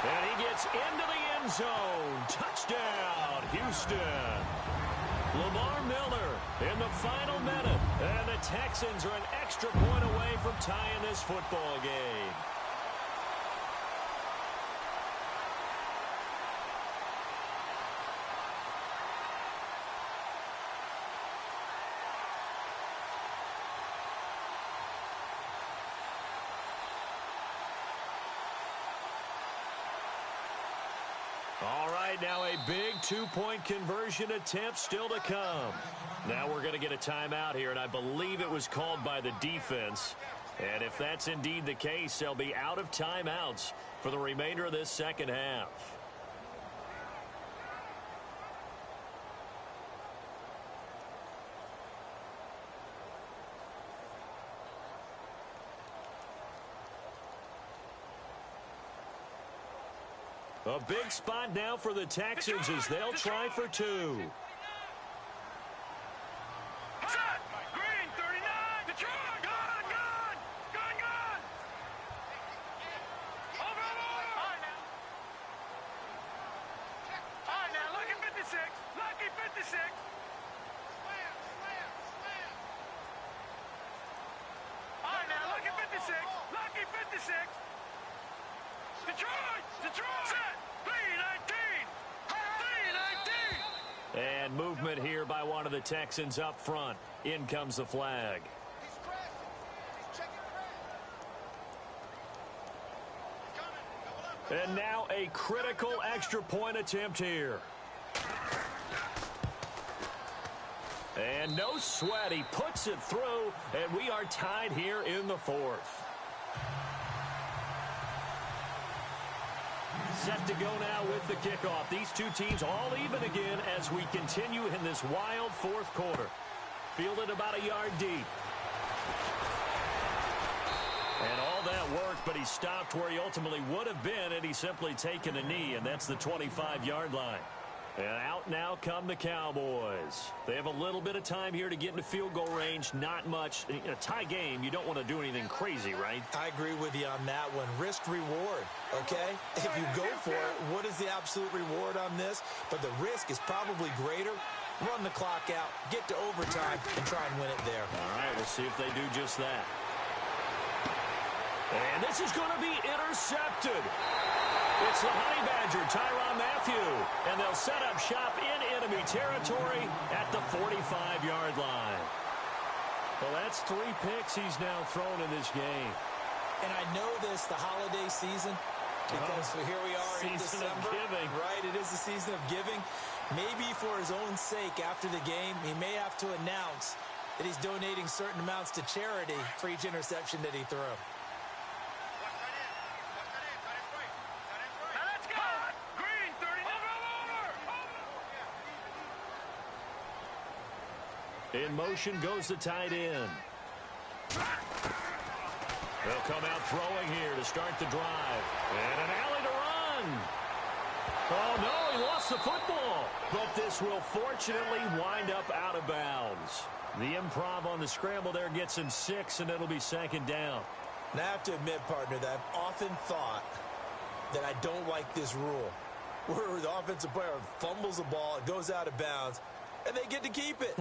And he gets into the end zone. Touchdown, Houston. Lamar Miller in the final minute. And the Texans are an extra point away from tying this football game. All right, now a big 2-point conversion attempt still to come. Now we're going to get a timeout here, and I believe it was called by the defense. And if that's indeed the case, they'll be out of timeouts for the remainder of this second half. A big spot now for the Texans as they'll try for 2. And movement here by one of the Texans up front. In comes the flag. And now a critical extra point attempt here. And no sweat. He puts it through, and we are tied here in the 4th. Set to go now with the kickoff. These two teams all even again as we continue in this wild 4th quarter. Fielded about a yard deep. And all that worked, but he stopped where he ultimately would have been had he simply taken a knee, and that's the 25-yard line. And out now come the Cowboys. They have a little bit of time here to get into field goal range. Not much. In a tie game, you don't want to do anything crazy, right? I agree with you on that one. Risk reward, okay? If you go for it, what is the absolute reward on this? But the risk is probably greater. Run the clock out, get to overtime, and try and win it there. All right, we'll see if they do just that. And this is going to be intercepted. It's the Honey Badger, Tyrann Mathieu. And they'll set up shop in enemy territory at the 45-yard line. Well, that's 3 picks he's now thrown in this game. And I know this, the holiday season, because here we are in December. Season of giving. Right, it is the season of giving. Maybe for his own sake, after the game, he may have to announce that he's donating certain amounts to charity for each interception that he threw. Let's go! Green, 30. Over! In motion goes the tight end. They'll come out throwing here to start the drive. And an alley to run. Oh, no, he lost the football. But this will fortunately wind up out of bounds. The improv on the scramble there gets him 6, and it'll be 2nd down. And I have to admit, partner, that I've often thought that I don't like this rule, where the offensive player fumbles the ball, it goes out of bounds, and they get to keep it.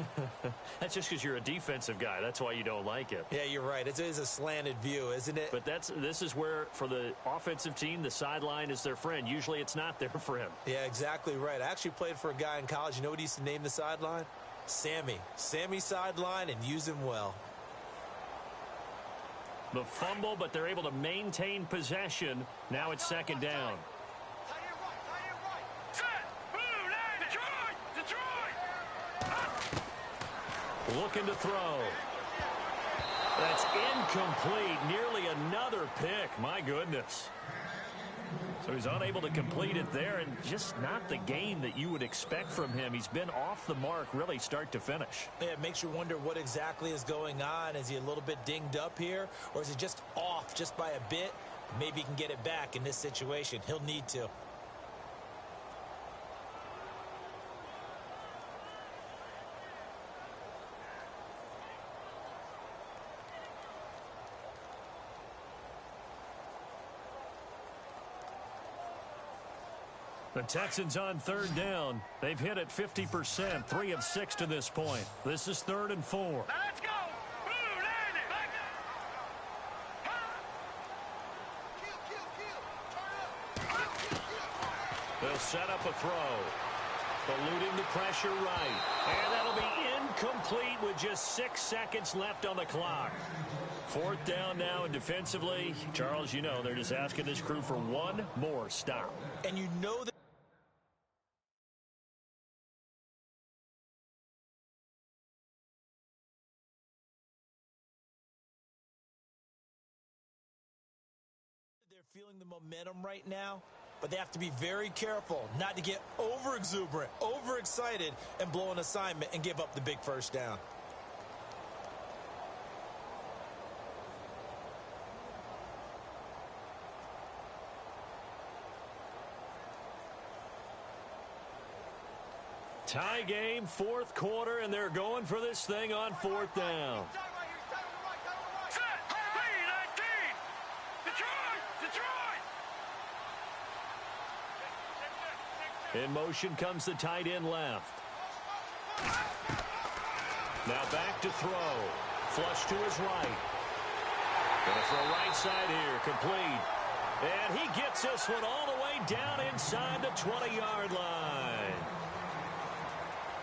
That's just because you're a defensive guy. That's why you don't like it. Yeah, you're right. It is a slanted view, isn't it? But this is where, for the offensive team, the sideline is their friend. Usually it's not their friend. Yeah, exactly right. I actually played for a guy in college. You know what he used to name the sideline? Sammy. Sammy sideline, and use him well. The fumble, but they're able to maintain possession. Now it's 2nd down. Looking to throw. That's incomplete. Nearly another pick. My goodness. So he's unable to complete it there, and just not the game that you would expect from him. He's been off the mark really start to finish. Yeah, it makes you wonder what exactly is going on. Is he a little bit dinged up here, or is he just off just by a bit? Maybe he can get it back in this situation. He'll need to. The Texans on 3rd down. They've hit it 50%, 3 of 6 to this point. This is 3rd and 4. Let's go! Blue, land it! They'll set up a throw. Eluding the pressure right. And that'll be incomplete with just 6 seconds left on the clock. 4th down now, and defensively, Charles, you know, they're just asking this crew for one more stop. And you know that they're feeling the momentum right now, but they have to be very careful not to get over-exuberant, overexcited, and blow an assignment and give up the big 1st down. Tie game, 4th quarter, and they're going for this thing on 4th down. Set! P19! Detroit! Detroit! In motion comes the tight end left. Now back to throw. Flush to his right. Gonna throw right side here, complete. And he gets this one all the way down inside the 20-yard line.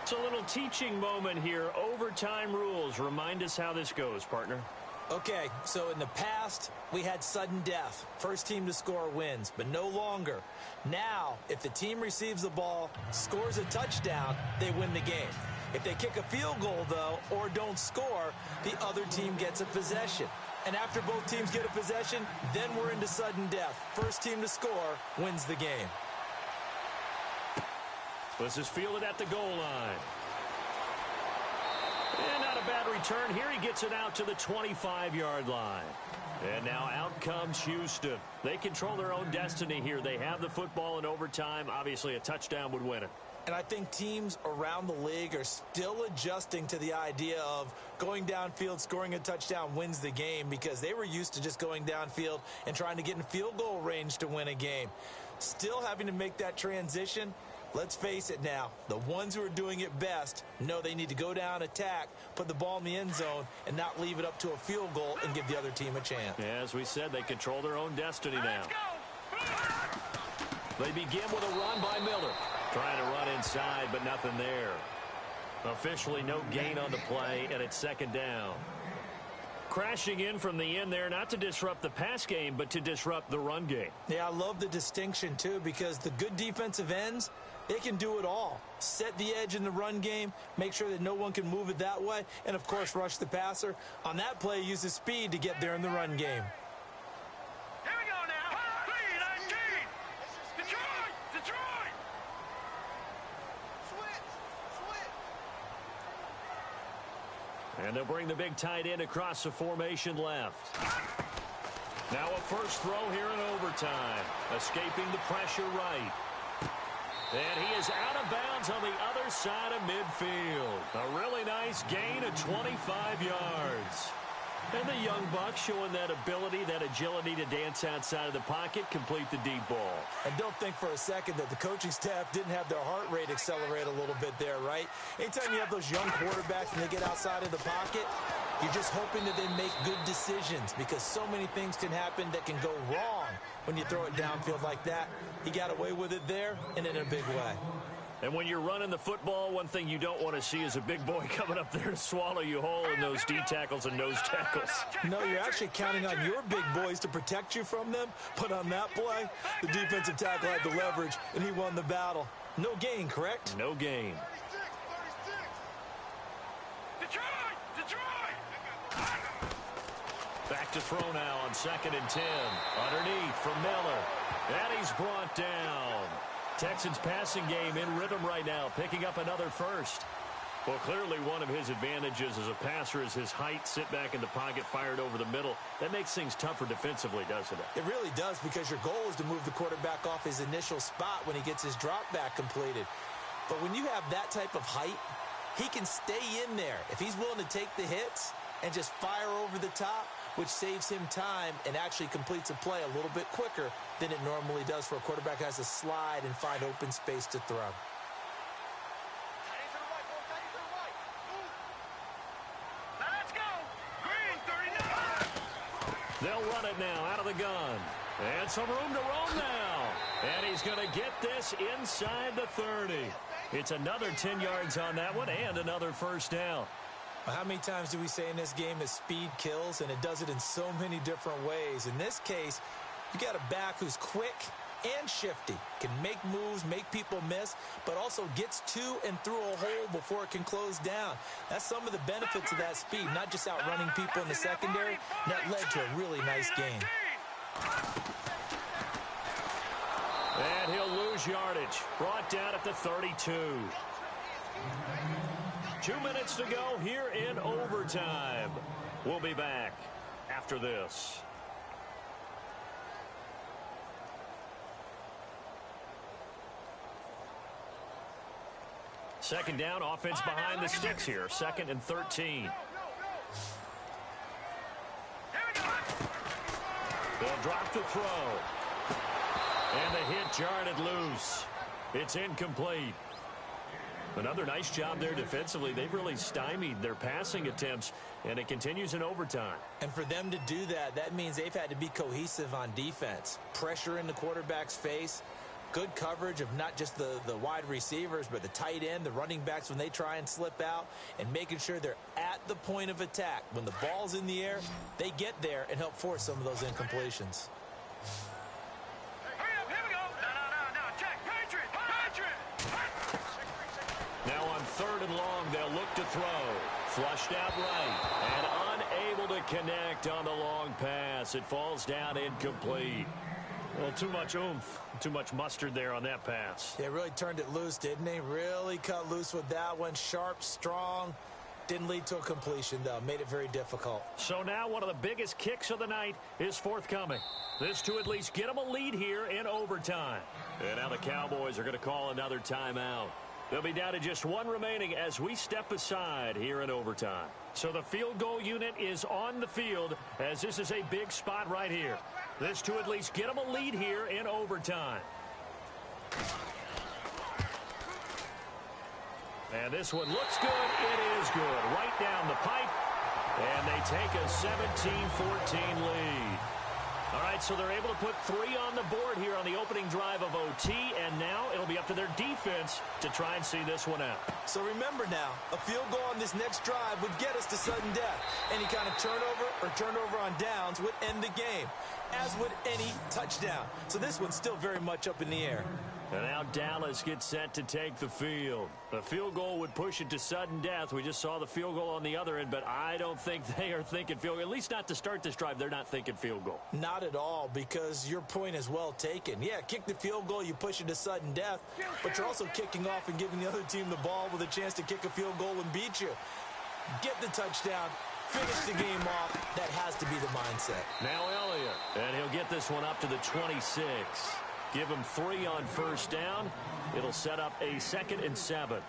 It's a little teaching moment here. Overtime rules. Remind us how this goes, partner. Okay, so in the past, we had sudden death. First team to score wins, but no longer. Now, if the team receives the ball, scores a touchdown, they win the game. If they kick a field goal, though, or don't score, the other team gets a possession. And after both teams get a possession, then we're into sudden death. First team to score wins the game. This is fielded at the goal line. And not a bad return. Here he gets it out to the 25-yard line. And now out comes Houston. They control their own destiny here. They have the football in overtime. Obviously, a touchdown would win it. And I think teams around the league are still adjusting to the idea of going downfield, scoring a touchdown wins the game, because they were used to just going downfield and trying to get in field goal range to win a game. Still having to make that transition, Let's face it now, the ones who are doing it best know they need to go down, attack, put the ball in the end zone, and not leave it up to a field goal and give the other team a chance. Yeah, as we said, they control their own destiny now. They begin with a run by Miller. Trying to run inside, but nothing there. Officially no gain on the play, and it's second down. Crashing in from the end there, not to disrupt the pass game, but to disrupt the run game. Yeah, I love the distinction, too, because the good defensive ends, they can do it all. Set the edge in the run game, make sure that no one can move it that way, and, of course, rush the passer. On that play, use his speed to get there in the run game. Here we go now. 3-19. Detroit! Detroit! And they'll bring the big tight end across the formation left. Now a first throw here in overtime. Escaping the pressure right. And he is out of bounds on the other side of midfield. A really nice gain of 25 yards. And the young buck showing that ability, that agility to dance outside of the pocket, complete the deep ball. And don't think for a second that the coaching staff didn't have their heart rate accelerate a little bit there, right? Anytime you have those young quarterbacks and they get outside of the pocket, you're just hoping that they make good decisions because so many things can happen that can go wrong when you throw it downfield like that. He got away with it there and in a big way. And when you're running the football, one thing you don't want to see is a big boy coming up there to swallow you whole in those D tackles and nose tackles. No, you're actually counting on your big boys to protect you from them. But on that play, the defensive tackle had the leverage, and he won the battle. No gain, correct? No gain. 36. Detroit! Back to throw now on 2nd and 10. Underneath from Miller. And he's brought down. Texans passing game in rhythm right now, picking up another first. Well, clearly one of his advantages as a passer is his height, sit back in the pocket, fired over the middle. That makes things tougher defensively, doesn't it? It really does because your goal is to move the quarterback off his initial spot when he gets his drop back completed. But when you have that type of height, he can stay in there. If he's willing to take the hits and just fire over the top, which saves him time and actually completes a play a little bit quicker than it normally does for a quarterback who has to slide and find open space to throw. Let's go! Green 39! They'll run it now out of the gun. And some room to roam now. And he's going to get this inside the 30. It's another 10 yards on that one and another first down. How many times do we say in this game that speed kills, and it does it in so many different ways? In this case, you got a back who's quick and shifty, can make moves, make people miss, but also gets to and through a hole before it can close down. That's some of the benefits of that speed, not just outrunning people in the secondary. That led to a really nice game. And he'll lose yardage. Brought down at the 32. 2 minutes to go here in overtime. We'll be back after this. Second down, offense behind the sticks here. 2nd and 13. They'll drop the throw. And the hit jarred loose. It's incomplete. Another nice job there defensively. They've really stymied their passing attempts, and it continues in overtime. And for them to do that, that means they've had to be cohesive on defense. Pressure in the quarterback's face, good coverage of not just the wide receivers, but the tight end, the running backs when they try and slip out, and making sure they're at the point of attack. When the ball's in the air, they get there and help force some of those incompletions. Hurry up, here we go! No, check, Patriot! Now on 3rd and long, they'll look to throw. Flushed out right, and unable to connect on the long pass. It falls down incomplete. Well, too much oomph, too much mustard there on that pass. They really turned it loose, didn't they? Really cut loose with that one. Sharp, strong. Didn't lead to a completion, though. Made it very difficult. So now one of the biggest kicks of the night is forthcoming. This to at least get them a lead here in overtime. And now the Cowboys are going to call another timeout. They'll be down to just one remaining as we step aside here in overtime. So the field goal unit is on the field as this is a big spot right here. This to at least get them a lead here in overtime. And this one looks good. It is good. Right down the pipe. And they take a 17-14 lead. All right, so they're able to put 3 on the board here on the opening drive of OT, and now it'll be up to their defense to try and see this one out. So remember now, a field goal on this next drive would get us to sudden death. Any kind of turnover or turnover on downs would end the game, as would any touchdown. So this one's still very much up in the air. And now Dallas gets set to take the field. A field goal would push it to sudden death. We just saw the field goal on the other end, but I don't think they are thinking field goal. At least not to start this drive. They're not thinking field goal. Not at all, because your point is well taken. Yeah, kick the field goal, you push it to sudden death, but you're also kicking off and giving the other team the ball with a chance to kick a field goal and beat you. Get the touchdown. Finish the game off. That has to be the mindset. Now Elliott, and he'll get this one up to the 26. Give him 3 on first down. It'll set up a 2nd and 7.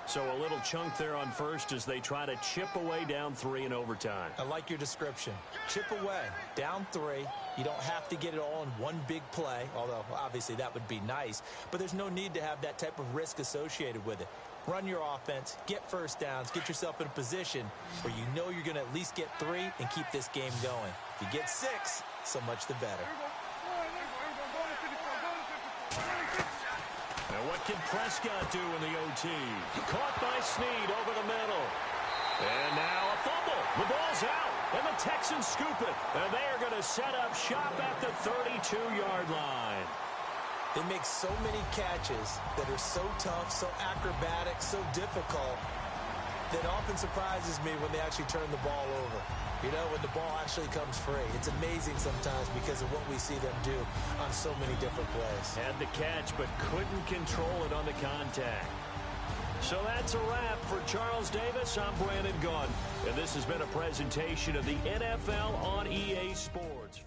So a little chunk there on first as they try to chip away down 3 in overtime. I like your description. Chip away, down 3. You don't have to get it all in one big play, although obviously that would be nice. But there's no need to have that type of risk associated with it. Run your offense, get first downs, get yourself in a position where you know you're going to at least get 3 and keep this game going. If you get 6, so much the better. Now what can Prescott do in the OT? Caught by Snead over the middle. And now a fumble. The ball's out. And the Texans scoop it. And they are going to set up shop at the 32-yard line. They make so many catches that are so tough, so acrobatic, so difficult, that often surprises me when they actually turn the ball over. You know, when the ball actually comes free. It's amazing sometimes because of what we see them do on so many different plays. Had the catch, but couldn't control it on the contact. So that's a wrap for Charles Davis. I'm Brandon Gunn, and this has been a presentation of the NFL on EA Sports.